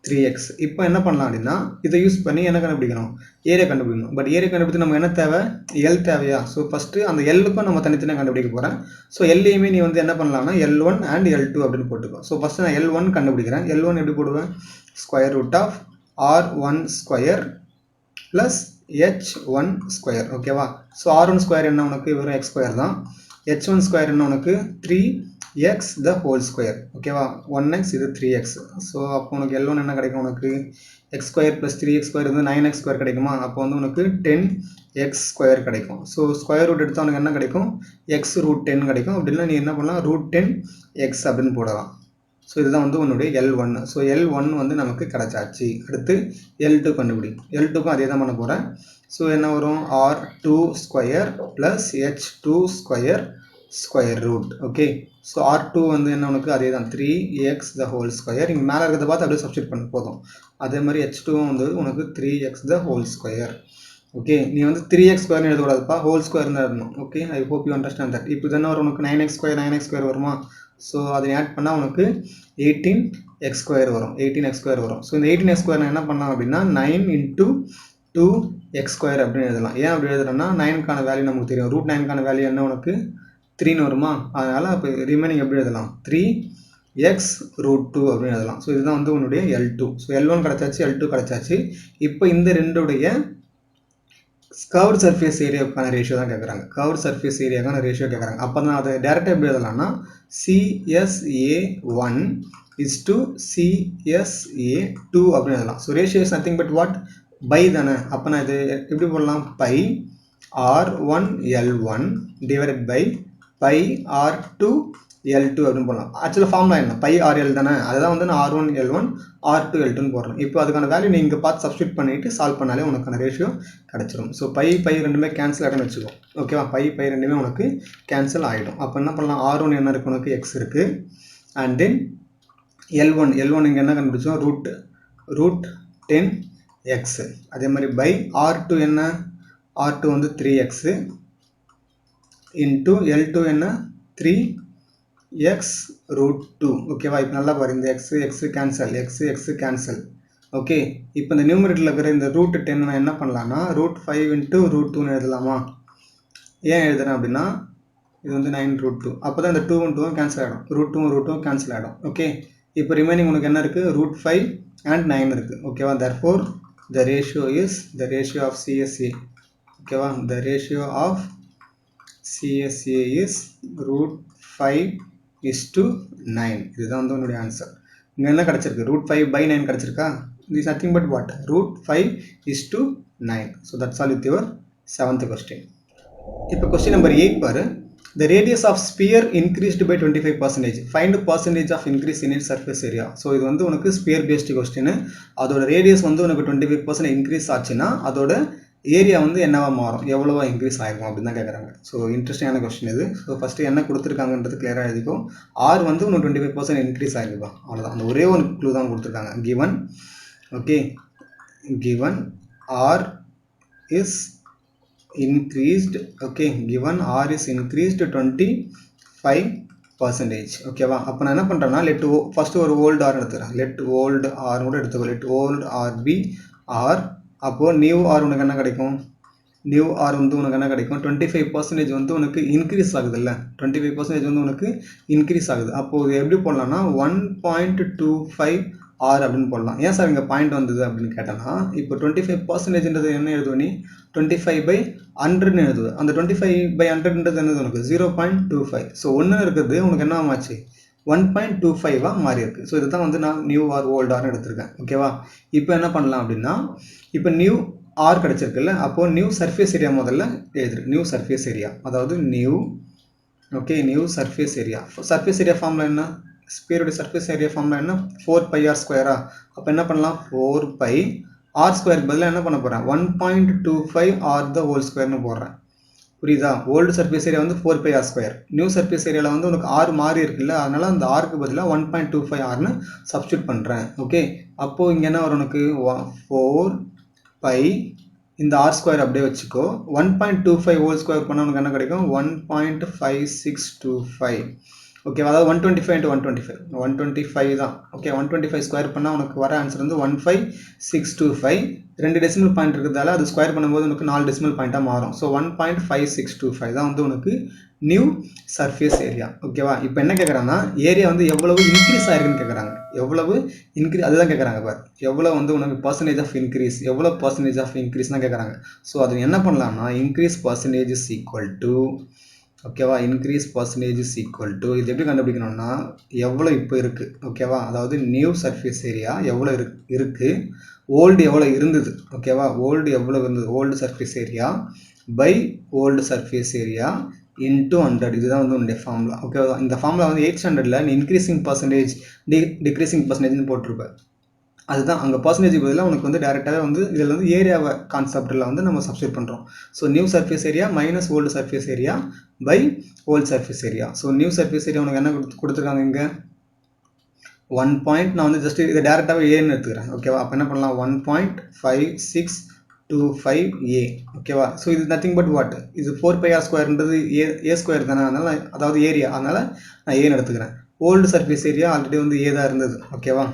3x. இப்போ என்ன பண்ணலாம் அப்படின்னா, இதை யூஸ் பண்ணி என்ன கண்டுபிடிக்கணும், ஏரியா கண்டுபிடிக்கணும். பட் ஏரியா கண்டுபிடித்து நம்ம என்ன தேவை, எல் தேவையா. ஸோ ஃபஸ்ட்டு அந்த எல்லுக்கும் நம்ம தனித்தனியாக கண்டுபிடிக்க போகிறேன். ஸோ எல்லையுமே நீ வந்து என்ன பண்ணலாம்னா L1 and L2 அப்படின்னு போட்டுக்கோ. ஸோ ஃபஸ்ட்டு நான் L1 கண்டுபிடிக்கிறேன். L1 எப்படி போடுவேன், square root of R1 square plus H1 square. ஓகேவா. ஸோ R1 ஸ்கொயர் என்ன உனக்கு வெறும் x ஸ்கொயர் தான். H1 ஸ்கொயர் என்ன உனக்கு 3x the whole square. ஓகேவா. 1x இது 3x. ஸோ அப்போ உனக்கு L1 என்ன கிடைக்கும், உனக்கு x square plus 3x square வந்து 9x ஸ்கொயர் கிடைக்குமா. அப்போ வந்து உனக்கு 10x ஸ்கொயர் கிடைக்கும். ஸோ ஸ்கொயர் ரூட் எடுத்தால் உனக்கு என்ன கிடைக்கும், x ரூட் 10 கிடைக்கும். அப்படின்னா நீ என்ன பண்ணலாம், ரூட் 10x அப்படின்னு போடலாம். ஸோ இதுதான் வந்து உன்னுடைய L1. ஸோ L1 வந்து நமக்கு கிடைச்சாச்சு. அடுத்து L2 கண்டுபிடி. L2க்கும் அதே தான் பண்ண போகிறேன். ஸோ என்ன வரும், R2 square plus H2 square square root. Okay. So R2 வந்து என்ன உனக்கு அதே தான் 3x the whole square. இங்கே மேலே இருக்கிறத பார்த்து அப்படியே சப்ஸ்டிட் பண்ண போதும். அதே மாதிரி H2வும் வந்து உனக்கு 3x the whole square. Okay, நீ வந்து 3x ஸ்கொயர்னு எழுதக்கூடாதுப்பா, ஹோல் ஸ்கொயர் தான் எழுதணும். Okay, I hope you understand that. இப்போ தானே வரும் உனக்கு 9x ஸ்கொயர் வருமா. ஸோ அதை ஆட் பண்ணால் உனக்கு 18x ஸ்கொயர் வரும். 18x ஸ்கொயர் வரும். ஸோ இந்த 18x ஸ்கொயர் நான் என்ன பண்ணலாம் அப்படின்னா 9 into 2x ஸ்கொயர் அப்படின்னு எழுதலாம். ஏன் அப்படி எழுதுறேன்னா 9க்கான வேல்யூ நமக்கு தெரியும். ரூட் 9க்கான வேல்யூ என்ன உனக்கு 3ன்னு வருமா. அதனால் அப்போ ரிமைனிங் எப்படி எழுதலாம், 3x ரூட் 2 அப்படின்னு எழுதலாம். ஸோ இதுதான் வந்து உன்னுடைய L2. So L1 கிடச்சாச்சு, L2 கிடச்சாச்சு. இப்போ இந்த ரெண்டுடைய கர்வ்ட் சர்ஃபேஸ் ஏரியாவுக்கான ரேஷியோ தான் கேட்குறாங்க. கர்வ்ட் சர்ஃபேஸ் ஏரியாவுக்கான ரேஷியோ கேட்குறாங்க. அப்போ தான் அதை டேரெக்டாக எப்படி எழுதலாம்னா CSA1 is to CSA2 அப்படின்னு எழுதலாம். So ratio is nothing but what, pi தானே. அப்போ நான் இது எப்படி போடலாம், by R1 L1 divided by by R2 L2 அப்படின்னு போடலாம். ஆக்சுவலாக ஃபார்முலா என்ன, பை RL தானே. அதுதான் வந்து நான் R1 L1 R2 L2ன்னு போடுறேன். இப்போ அதுக்கான வேல்யூ நீங்கள் இங்கே பார்த்து சப்ஸ்டியூட் பண்ணிவிட்டு சால்வ் பண்ணாலே உனக்கான ரேஷியோ கிடச்சிரும். ஸோ பை ரெண்டுமே கேன்சல் ஆகிடும்னு வச்சுக்கோ. ஓகேவா. பை ரெண்டுமே உனக்கு கேன்சல் ஆகிடும். அப்போ என்ன பண்ணலாம், R1 என்ன இருக்குது உனக்கு x இருக்குது. அண்ட் தென் L1 இங்கே என்ன கண்டுபிடிச்சோம், ரூட் 10x. அதே மாதிரி பை R2 என்ன, R2 வந்து 3x இன்ட்டு L2 என்ன 3x ரூட் 2. ஓகேவா. இப்போ நல்லா பாரு, இந்த x கேன்சல். ஓகே, இப்போ இந்த நியூமரேட்டரில் இருக்கிற இந்த ரூட் 10 நான் என்ன பண்ணலான்னா ரூட் 5 இன்ட்டு ரூட் 2ன்னு எழுதலாமா. ஏன் எழுதுறேன் அப்படின்னா இது வந்து 9 ரூட் 2. அப்போ தான் இந்த 2வும் 2வும் கேன்சல் ஆகிடும், ரூட் 2வும் கேன்சல் ஆகிடும். ஓகே, இப்போ ரிமைனிங் உனக்கு என்ன இருக்குது, ரூட் 5 and 9 இருக்குது. ஓகேவா. therefore the ratio of CSA. ஓகேவா. the ratio of CSA is root 5 is to 9. இதுதான் வந்து உன்னுடைய ஆன்சர். இங்கே என்ன கிடச்சிருக்கு, ரூட் 5 by 9 கிடச்சிருக்கா. this is nothing but what, root 5 is to 9. so that's all with your 7th question. இப்போ question number 8 பாரு. The radius of sphere increased by 25%. Find percentage of increase in its surface area. So இது வந்து உனக்கு sphere based question. அதோட radius வந்து உனக்கு 25% increase ஆச்சுன்னா அதோட ஏரியா வந்து என்னவா மாறும், எவ்வளோவா இன்க்ரீஸ் ஆகிருக்கும் அப்படின்னு தான் கேட்குறாங்க. ஸோ இன்ட்ரெஸ்டிங்கான கொஸ்டின் இது. ஸோ ஃபஸ்ட்டு என்ன கொடுத்துருக்காங்கன்றது கிளியராக எழுதிக்கும். ஆர் வந்து இன்னும் 25% இன்க்ரீஸ் ஆகிருக்கும், அவ்வளோதான். அந்த ஒரே ஒரு க்ளூ தான் கொடுத்துருக்காங்க. Given okay, given R is increased, okay, given R is increased 25%. ஓகேவா? அப்போ நான் என்ன பண்ணுறேன்னா let ஃபஸ்ட்டு ஒரு old R எடுத்துக்கிறேன். let old R கூட எடுத்துக்கோ. let old R be R. அப்போது நியூ ஆர் உனக்கு என்ன கிடைக்கும்? நியூ ஆர் வந்து உனக்கு என்ன கிடைக்கும்? 25% வந்து உனக்கு இன்க்ரீஸ் ஆகுது இல்லை? 25% வந்து உனக்கு இன்க்ரீஸ் ஆகுது. அப்போது எப்படி போடலாம்னா 1.25 ஆர் அப்படின்னு போடலாம். ஏன் சார் இங்கே பாயிண்ட் வந்தது அப்படின்னு கேட்டோன்னா, இப்போ 25%ன்றது என்ன எழுதுவ நீ? 25/100ன்னு எழுதுவது. அந்த 25/100ன்றது என்னது உனக்கு? 0.25. ஸோ ஒன்று இருக்கிறது உனக்கு என்ன ஆச்சு? 1.25 மாறி இருக்கு. ஸோ இதுதான் வந்து நான் நியூ ஆர் ஓல்டு ஆர்னு எடுத்திருக்கேன். ஓகேவா? இப்போ என்ன பண்ணலாம் அப்படின்னா, இப்போ நியூ ஆர் கிடச்சிருக்குல்ல, அப்போது நியூ சர்ஃபேஸ் ஏரியா முதல்ல எழுதுரு. நியூ சர்ஃபேஸ் ஏரியா, அதாவது new, okay, new surface area. Surface area formula என்ன? ஸ்பியரோட சர்ஃபேஸ் ஏரியா ஃபார்முலா என்ன? 4πr ஸ்கொயரா? அப்போ என்ன பண்ணலாம்? 4π ஆர் ஸ்கொயருக்கு பதிலாக என்ன பண்ண போகிறேன்? 1.25 ஆர் த ஹோல் ஸ்கொயர்னு போடுறேன். புரியுதா? ஓல்டு சர்ஃபேஸ் ஏரியா வந்து 4πr ஸ்கொயர். நியூ சர்ஃபேஸ் ஏரியாவில் வந்து உனக்கு ஆர் மாறி இருக்குல்ல, அதனால அந்த ஆருக்கு பதிலாக 1.25 ஆர்னு சப்ஸ்டியூட் பண்ணுறேன். ஓகே, அப்போது இங்கே என்ன வரும் உனக்கு? 4π இந்த ஆர் ஸ்கொயர் அப்படியே வச்சுக்கோ. 1.25 ஹோல் ஸ்கொயர் பண்ணால் உனக்கு என்ன கிடைக்கும்? 1.5625. ஓகே, அதாவது 125 × 125 125 தான். ஓகே, 125 ஸ்கொயர் பண்ணால் உனக்கு வர ஆன்சர் வந்து 15625. 2 டெசிமல் பாயிண்ட் இருக்கிறதால அது ஸ்கொயர் பண்ணும்போது உனக்கு 4 டெசிமல் பாயிண்ட்டாக மாறும். ஸோ 1.5625 தான் வந்து உனக்கு நியூ சர்ஃபேஸ் ஏரியா. ஓகேவா? இப்போ என்ன கேட்குறாங்கன்னா, ஏரியா வந்து எவ்வளவு இன்க்ரீஸ் ஆயிருக்குன்னு கேட்குறாங்க. எவ்வளவு இன்க்ரீஸ், அதுதான் கேட்குறாங்க. பார், எவ்வளோ வந்து உனக்கு பர்சன்டேஜ் ஆஃப் இன்க்ரீஸ், எவ்வளோ பர்சன்டேஜ் ஆஃப் இன்க்ரீஸ் தான் கேட்குறாங்க. ஸோ அது என்ன பண்ணலாம்னா, increase percentage is equal to, ஓகேவா, increase percentage is equal to, இது எப்படி கண்டுபிடிக்கணும்னா, எவ்வளோ இப்போ இருக்குது, ஓகேவா, அதாவது நியூ சர்ஃபேஸ் ஏரியா எவ்வளோ இருக்குது, ஓல்டு எவ்வளோ இருந்தது, ஓகேவா, ஓல்டு எவ்வளோ இருந்தது, old surface area by old surface area into 100. இதுதான் வந்து உன்னுடைய ஃபார்முலா. ஓகேவா? இந்த ஃபார்முலா வந்து 8 ஸ்டாண்டர்டில் நீ இன்க்ரீசிங் பர்சன்டேஜ் டிக்ரீசிங் பர்சன்டேஜ்னு போட்டிருப்பேன். அதுதான் அங்கே பர்சன்டேஜ் பதிலாக உனக்கு வந்து டேரெக்டாகவே வந்து இதில் வந்து ஏரியாவை கான்செப்டில் வந்து நம்ம சப்ஸ்டியூட் பண்ணுறோம். So new surface area minus old surface area by old surface area. So new surface area உனக்கு என்ன கொடுத்துருக்காங்க இங்கே? 1 பாயிண்ட், நான் வந்து ஜஸ்ட் இதை டேரெக்டாகவே ஏன்னு எடுத்துக்கிறேன். ஓகேவா? அப்போ என்ன பண்ணலாம்? 1.5625a. ஓகேவா? ஸோ இது நத்திங் பட் வாட்? இது 4πr ஸ்கொயர்ன்றது ஏ ஸ்கொயர் தானே, அதனால் அதாவது ஏரியா, அதனால் நான் ஏன்னு எடுத்துக்கிறேன். ஓல்டு சர்ஃபேஸ் ஏரியா ஆல்ரெடி வந்து ஏ தான் இருந்தது. ஓகேவா?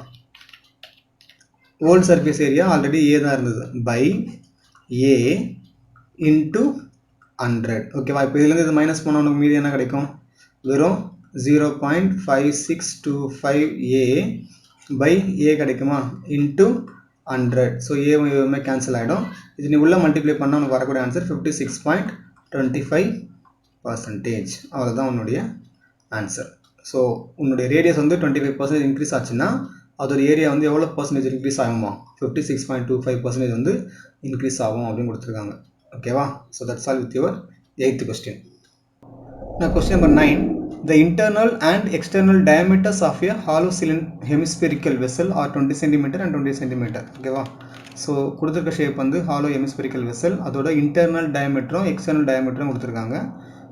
ஓல்டு சர்ஃபேஸ் ஏரியா ஆல்ரெடி ஏ தான் இருந்தது பை ஏ இன்ட்டு 100. ஓகேவா? இப்போ இதுலேருந்து இது மைனஸ் பண்ண உனக்கு மீதி என்ன கிடைக்கும்? வெறும் 0.5625a பை ஏ கிடைக்குமா? இன்ட்டு 100. ஸோ ஏ எதுவுமே கேன்சல் ஆகிடும். இது நீ உள்ளே மல்டிப்ளை பண்ணால் உனக்கு வரக்கூடிய ஆன்சர் 56.25%. அவ்வளோதான் உன்னுடைய ஆன்சர். ஸோ உன்னுடைய ரேடியஸ் வந்து 25% இன்க்ரீஸ் ஆச்சுன்னா அதோட ஏரியா வந்து எவ்வளோ பர்சன்டேஜ் இன்க்ரீஸ் ஆகுமா? 56.25% வந்து இன்க்ரீஸ் ஆகும் அப்படின்னு கொடுத்துருக்காங்க. ஓகேவா? So that's all with your 8th question. Now question number 9. The internal and external diameters of a hollow hemispherical vessel are 20 cm and 20 cm. ஓகேவா? ஸோ கொடுத்துருக்க ஷேப் வந்து ஹாலோ ஹெமிஸ்பெரிக்கல் வெசல், அதோட இன்டர்னல் டயமீட்டரும் எக்ஸ்டர்னல் டயமீட்டரும் கொடுத்துருக்காங்க.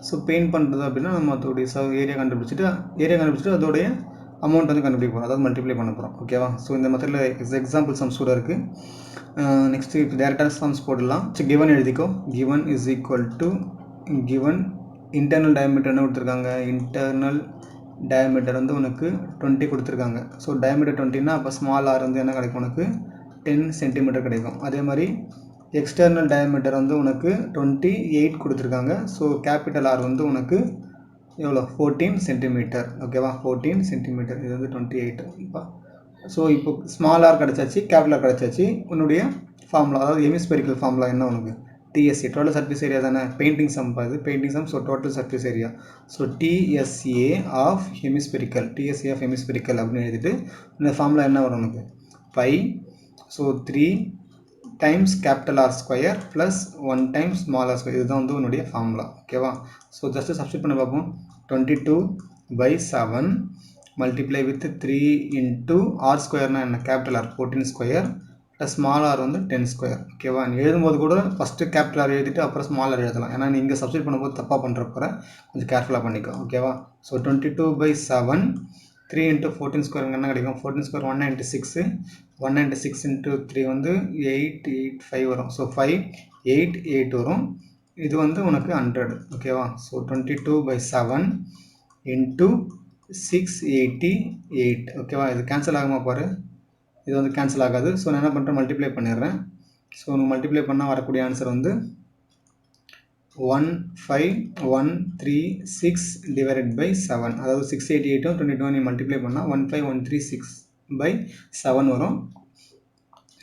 So paint பண்ணுறது அப்படின்னா நம்ம அதோடைய area கண்டுபிடிச்சிட்டு அதோடைய அமௌண்ட் வந்து கண்டுபிடிக்க போகிறோம், அதாவது மல்டிப்ளை பண்ண போகிறோம். ஓகேவா? ஸோ இந்த மெத்தடில் எக்ஸாம்பிள் சம்ஸ் கூட இருக்குது. நெக்ஸ்ட்டு இப்போ டேரெக்டான சம்ஸ் போடலாம். சரி, கிவன் எழுதிக்கோ. Given is equal to given internal diameter என்ன கொடுத்துருக்காங்க? இன்டர்னல் டயமீட்டர் வந்து உனக்கு 20 கொடுத்துருக்காங்க. ஸோ டயமீட்டர் 20னா அப்போ ஸ்மால் ஆர் வந்து என்ன கிடைக்கும்? உனக்கு 10 சென்டிமீட்டர் கிடைக்கும். அதே மாதிரி எக்ஸ்டர்னல் டயமீட்டர் வந்து உனக்கு 28 கொடுத்துருக்காங்க. ஸோ கேபிட்டல் ஆர் வந்து உனக்கு எவ்வளோ? 14 சென்டிமீட்டர். ஓகேவா? 14 சென்டிமீட்டர். இது வந்து 28. இப்போ ஸோ இப்போ ஸ்மால் ஆர் கிடச்சாச்சு, கேபிட்டல் ஆர் கிடச்சாச்சு. உன்னுடைய ஃபார்முலா, அதாவது ஹெமிஸ்பெரிக்கல் ஃபார்முலா என்ன உனக்கு? TSA, டோட்டல் சர்ஃபேஸ் ஏரியா தானே. பெயிண்டிங் சம் அது painting sum. So total surface area. So TSA of hemispherical, TSA of hemispherical அப்படின்னு எழுதிட்டு இந்த ஃபார்முலா என்ன வரும் உனக்கு? Pi, so 3 times capital r square plus 1 times small r square. இதுதான் வந்து உன்னுடைய ஃபார்முலா. ஓகேவா? ஸோ ஜஸ்ட்டு சப்ஸ்டிட் பண்ணி பார்ப்போம். 22/7 மல்டிப்ளை வித் 3 இன்ட்டு ஆர் ஸ்கொயர்னால் என்ன, capital r 14 square plus small r வந்து 10 ஸ்கொயர். ஓகேவா? நீ எழுதும்போது கூட ஃபஸ்ட்டு கேபிட்டல் ஆர் எழுதிட்டு அப்புறம் ஸ்மால் ஆர் எழுதலாம். ஏன்னா நீ இங்கே சப்ஸ்டிட் பண்ணும்போது தப்பாக பண்ணுறப்ப கொஞ்சம் கேர்ஃபுல்லாக பண்ணிக்கோ. ஓகேவா? ஸோ 22/7 3 இன்ட்டு 14 ஸ்கொயர் என்ன கிடைக்கும், 14 ஸ்கொயர் 196, 196 இன்ட்டு 3 வந்து 885 வரும். ஸோ 588 வரும். இது வந்து உனக்கு 100. ஓகேவா? So 22/7 into 688. ஓகேவா? இது கேன்சல் ஆகுமா பாரு, இது வந்து கேன்சல் ஆகாது. ஸோ நான் என்ன பண்ணுறேன், மல்டிப்ளை பண்ணிடுறேன். ஸோ நம்ம மல்டிப்ளை பண்ணால் வரக்கூடிய ஆன்சர் வந்து 15136 டிவைடட் பை 7. அதாவது 688 22 நீ மல்டிப்ளை பண்ணால் 15136/7 வரும்.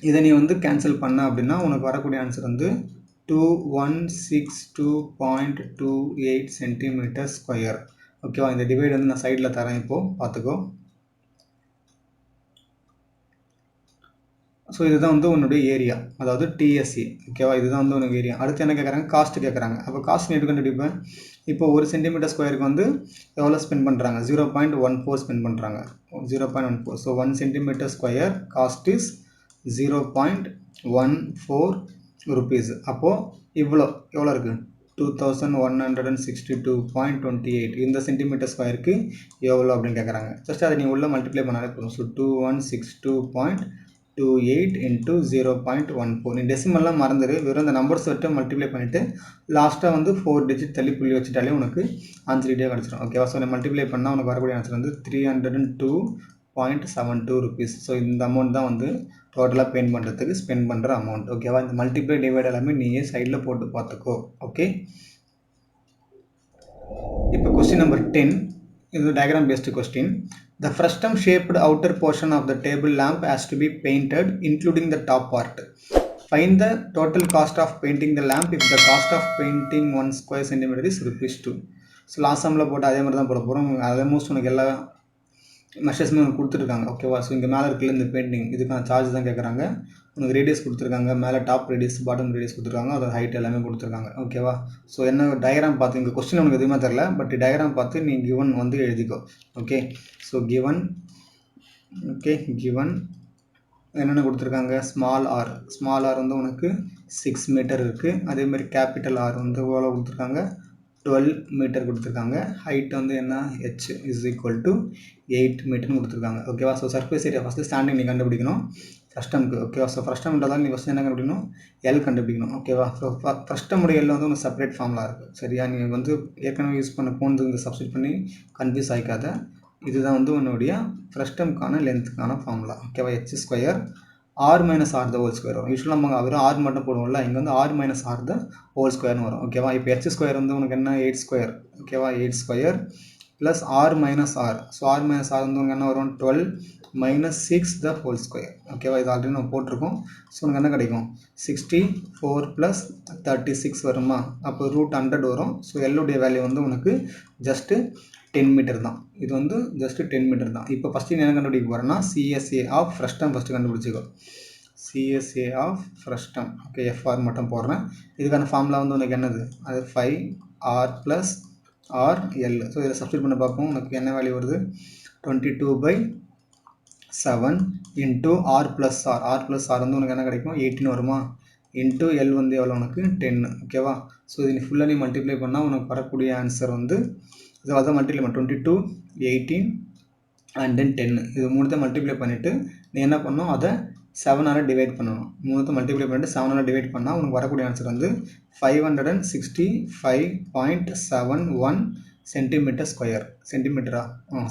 இதை நீ வந்து கேன்சல் பண்ண அப்படின்னா உனக்கு வரக்கூடிய ஆன்சர் வந்து 2162.28 சென்டிமீட்டர் ஸ்கொயர். ஓகேவா? இந்த டிவைட் வந்து நான் சைடில் தரேன், இப்போது பார்த்துக்கோ. ஸோ இதுதான் வந்து உன்னுடைய ஏரியா, அதாவது டிஎஸ்சி. ஓகேவா? இதுதான் வந்து உனக்கு ஏரியா. அடுத்து என்ன கேட்குறாங்க, காஸ்ட் கேட்குறாங்க. அப்போ காஸ்ட் எப்படி கண்டுபிடிப்பேன், இப்போ 1 சென்டிமீட்டர் ஸ்கொயருக்கு வந்து எவ்வளோ ஸ்பெண்ட் பண்ணுறாங்க, 0.14 ஸ்பெண்ட் பண்ணுறாங்க. 0.14. So 1 centimetre square cost is 0.14 rupees. அப்போது எவ்வளோ இருக்குது, 2162.28. இந்த சென்டிமீட்டர் ஸ்கொயருக்கு எவ்வளோ அப்படின்னு கேட்குறாங்க. ஜஸ்ட் அதை நீ உள்ள மல்டிப்ளை பண்ணாலே போதும். So 2162.28 into 0.14. நீ டெசிமல்லாம் மறந்துடு, வெறும் இந்த நம்பர்ஸ் விட்டு மல்டிப்ளை பண்ணிவிட்டு லாஸ்ட்டாக வந்து 4 டிஜிட் தள்ளி புள்ளி வச்சுட்டாலே உனக்கு ஆன்சர் டீட்டெயில் கிடச்சிடும். ஓகேவா? ஸோ நீ மல்டிப்ளை பண்ணால் உனக்கு வரக்கூடிய ஆன்சர் வந்து 302.72 ருபீஸ். ஸோ இந்த அமௌண்ட் தான் வந்து டோட்டலாக பெயிண்ட் பண்ணுறதுக்கு ஸ்பெண்ட் பண்ணுற அமௌண்ட். ஓகேவா? இந்த மல்டிப்ளை டிவைட் எல்லாமே நீயே சைடில் போட்டு பார்த்துக்கோ. ஓகே, இப்போ கொஸ்டின் நம்பர் 10. இது diagram based question. The frustum shaped outer portion of the table lamp has to be painted including the top part. Find the total cost of painting the lamp if the cost of painting 1 square centimeter is ₹2. So last சம்மில் போட்டு அதே மாதிரி தான் போட போகிறோம். Almost உனக்கு எல்லா மெஷர்ஸுமே உனக்கு கொடுத்துருக்காங்க. ஓகேவா? ஸோ இங்கே மேலே இருக்குல்ல இந்த பெயிண்டிங், இதுக்கான சார்ஜ் தான் கேட்குறாங்க. உனக்கு ரேடியஸ் கொடுத்துருக்காங்க, மேலே டாப் ரேடியஸ் பாட்டம் ரேடியஸ் கொடுத்துருக்காங்க, அதோட ஹைட் எல்லாமே கொடுத்துருக்காங்க. ஓகேவா? ஸோ என்ன டயக்ராம் பார்த்து, இங்கே கொஸ்டின் உனக்கு எதுவுமே தெரில, பட் டயக்ராம் பார்த்து நீ கிவன் வந்து எழுதிக்கோ. ஓகே, ஸோ கிவன் என்னென்ன கொடுத்துருக்காங்க, ஸ்மால் ஆர் வந்து உனக்கு 6 மீட்டர் இருக்குது. அதேமாதிரி கேபிட்டல் ஆர் வந்து எவ்வளோ கொடுத்துருக்காங்க, 12 மீட்டர் கொடுத்துருக்காங்க. ஹைட் வந்து என்ன, h இஸ் ஈக்குவல் டு 8 மீட்டர்னு கொடுத்துருக்காங்க. ஓகேவா? So surface area first standing நீ கண்டுபிடிக்கணும் ஃப்ரஸ்டம்க்கு. ஓகேவா? ஸோ ஃப்ரஸ்டம்ன்றதால நீ ஃபஸ்ட்டு என்ன கண்டுபிடிக்கணும், எல் கண்டுபிடிக்கணும். ஓகேவா? ஸோ ஃப்ரஸ்டமுடைய எல் வந்து உனக்கு செப்பரேட் ஃபார்முலா இருக்குது. சரியா? நீ வந்து ஏற்கனவே யூஸ் பண்ண போனது இங்கே சப்ஸ்டிட் பண்ணி கன்ஃபியூஸ் ஆகிக்காத. இதுதான் வந்து உன்னுடைய ஃப்ரஸ்டம்க்கான லென்த்துக்கான ஃபார்முலா. ஓகேவா? h square R minus R the whole square வரும். யூஸ்வலாக நம்ம வெறும் ஆர் மட்டும் போடுவோம்ல, இங்கே வந்து R minus R the whole ஸ்கொயர்னு வரும். ஓகேவா? இப்போ h ஸ்கொயர் வந்து உனக்கு என்ன, 8 ஸ்கொயர். ஓகேவா? 8 square plus R minus R. So R minus R வந்து உனக்கு என்ன வரும், 12 மைனஸ் 6 த ஹோல் ஸ்கொயர். ஓகேவா? இது ஆல்ரெடி நம்ம போட்டிருக்கோம். ஸோ உனக்கு என்ன கிடைக்கும், 64 ப்ளஸ் 36 வருமா, அப்போ √100 வரும். ஸோ எல்லுடைய வேல்யூ வந்து உனக்கு ஜஸ்ட்டு 10 மீட்டர் தான். இது வந்து ஜஸ்ட்டு 10 மீட்டர் தான். இப்போ ஃபஸ்ட்டு என்ன கண்டுபிடிக்க போகிறேன்னா, சிஎஸ்ஏ ஆஃப் ஃப்ரஸ்டம் ஃபஸ்ட்டு கண்டுபிடிச்சிக்கோ. CSA of frustum. Okay, FR மட்டும் போடுறேன். இதுக்கான ஃபார்முலா வந்து உனக்கு என்னது, அது 5r ப்ளஸ் RL. ஸோ இதில் சப்ஸ்டிட் பண்ண பார்ப்போம். உனக்கு என்ன வேல்யூ வருது, 22/7 இன்ட்டு ஆர் ப்ளஸ் ஆர் வந்து உனக்கு என்ன கிடைக்கும், 18 வருமா, இன்ட்டு எல் வந்து எவ்வளோ உனக்கு 10. ஓகேவா? ஸோ இது நீ ஃபுல்லாக நீ மல்டிப்ளை பண்ணால் உனக்கு வரக்கூடிய ஆன்சர் வந்து இது அதை மல்டிப்ளை பண்ண 22, 18 அண்ட் தென் 10. இது மூணுத்தை மல்டிப்ளை பண்ணிவிட்டு நீ என்ன பண்ணணும், அதை 7ஆல் டிவைட் பண்ணணும். மூணுத்தை மல்டிப்ளை பண்ணிட்டு 7ஆல் டிவைட் பண்ணால் உனக்கு வரக்கூடிய ஆன்சர் வந்து 565.71 சென்டிமீட்டர் ஸ்கொயர். சென்டிமீட்டரா?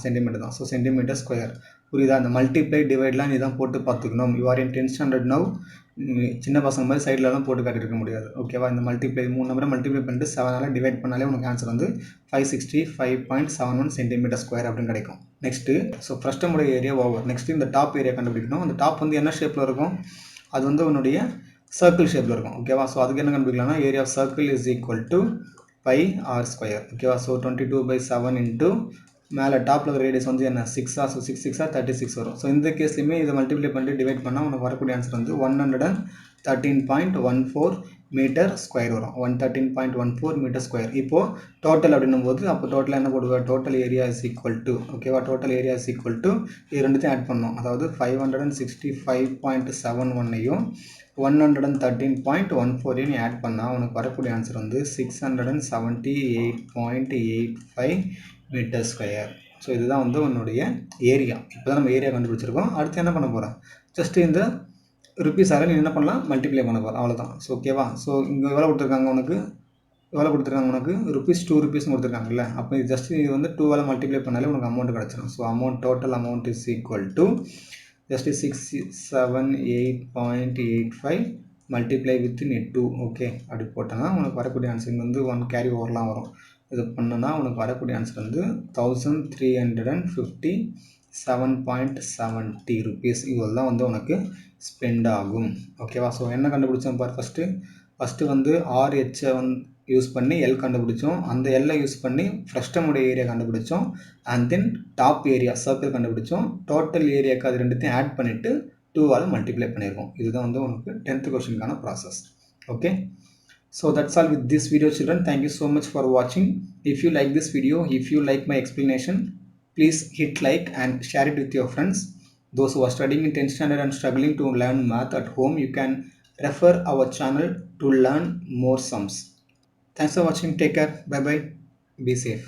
சென்டிமீட்டர் தான். So centimetre square. புரியுதா? அந்த மல்டிப்ளை டிவைட்லாம் நீ தான் போட்டு பார்த்துக்கணும். You are in 10th standard now. சின்ன பசங்க மாதிரி சைட்லலாம் போட்டு காட்டியிருக்க முடியாது. ஓகேவா? இந்த மல்டிப்ளை 3 நம்பரை மல்டிப்ளை பண்ணிட்டு 7ஆல் டிவைட் பண்ணாலே உனக்கு ஆன்சர் வந்து 565.71 சென்டிமீட்டர் ஸ்கொயர் அப்படின்னு கிடைக்கும். நெக்ஸ்ட்டு, ஸோ ஃப்ரஸ்டமுடைய ஏரியா ஓவர். நெக்ஸ்ட்டு இந்த டாப் ஏரியா கண்டுபிடிக்கணும். அந்த டாப் வந்து என்ன ஷேப்பில் இருக்கும், அது வந்து உன்னுடைய சர்க்கிள் ஷேப்பில் இருக்கும். ஓகேவா? ஸோ அதுக்கு என்ன கண்டுபிடிக்கலாம்னா, area of circle is equal to πr square. ஓகேவா? ஸோ 22/7 இன்ட்டு மேலே டாப்பில் ரேடியஸ் வந்து என்ன, 6ஆ. ஸோ 6 6 36 வரும். ஸோ இந்த கேஸ்லையுமே இதை மல்டிப்ளை பண்ணிட்டு டிவைட் பண்ணால் உனக்கு வரக்கூடிய ஆன்சர் வந்து 112 113.14 மீட்டர் ஸ்கொயர் வரும். 113.14 மீட்டர் ஸ்கொயர். இப்போது டோட்டல் அப்படின்னும் போது அப்போ டோட்டலாக என்ன போடுவேன், total area is equal to, ஓகேவா, total area is equal to இது ரெண்டுத்தையும் ஆட் பண்ணணும். அதாவது 565.71ஐயும் 113.14ஐயும் ஆட் பண்ணால் உனக்கு வரக்கூடிய ஆன்சர் வந்து 678.85 மீட்டர் ஸ்கொயர். ஸோ இதுதான் வந்து உன்னுடைய ஏரியா. இப்போ தான் நம்ம ஏரியா கண்டுபிடிச்சிருக்கோம். அடுத்து என்ன பண்ண போகிறேன், ஜஸ்ட்டு இந்த ருப்பீஸால் நீ என்ன பண்ணலாம், மல்டிப்ளை பண்ண போகிறோம், அவ்வளோதான். ஸோ ஓகேவா. ஸோ இங்கே எவ்வளோ கொடுத்துருக்காங்க உனக்கு, எவ்வளோ கொடுத்துருக்காங்க உனக்கு, ருப்பீஸ் 2 ருப்பீஸ் கொடுத்துருக்காங்கல்ல. அப்போ இது ஜஸ்ட் இது வந்து 2ஆல் மல்டிப்ளை பண்ணாலே உனக்கு அமௌண்ட் கிடச்சிடும். So amount, total amount is equal to just 678.85 multiply with 2. Okay, அப்படி போட்டோன்னா உனக்கு வரக்கூடிய ஆன்சர் வந்து 1 கேரி ஓவர்லாம் வரும். இது பண்ணுன்னா உனக்கு வரக்கூடிய ஆன்சர் வந்து 1357.70 ருப்பீஸ். இவ்வளோ தான் வந்து உனக்கு ஸ்பெண்ட் ஆகும். ஓகேவா. ஸோ என்ன கண்டுபிடிச்சோம் பார், ஃபஸ்ட்டு வந்து ஆர்ஹெச்சை யூஸ் பண்ணி எல் கண்டுபிடிச்சோம். அந்த எல்லை யூஸ் பண்ணி ஃப்ரஸ்டமுடைய ஏரியா கண்டுபிடிச்சோம். And then top area circle கண்டுபிடிச்சோம். டோட்டல் ஏரியாவுக்கு அது ரெண்டுத்தையும் ஆட் பண்ணிவிட்டு 2ஆல் மல்டிப்ளை பண்ணியிருக்கோம். இதுதான் வந்து உனக்கு 10th கொஸ்டினுக்கான process. Okay. So that's all with this video, children. Thank you so much for watching. If you like this video, if you like my explanation, please hit like and share it with your friends. Those who are studying in 10th standard and struggling to learn math at home, you can refer our channel to learn more sums. Thanks for watching. Take care. Bye bye. Be safe.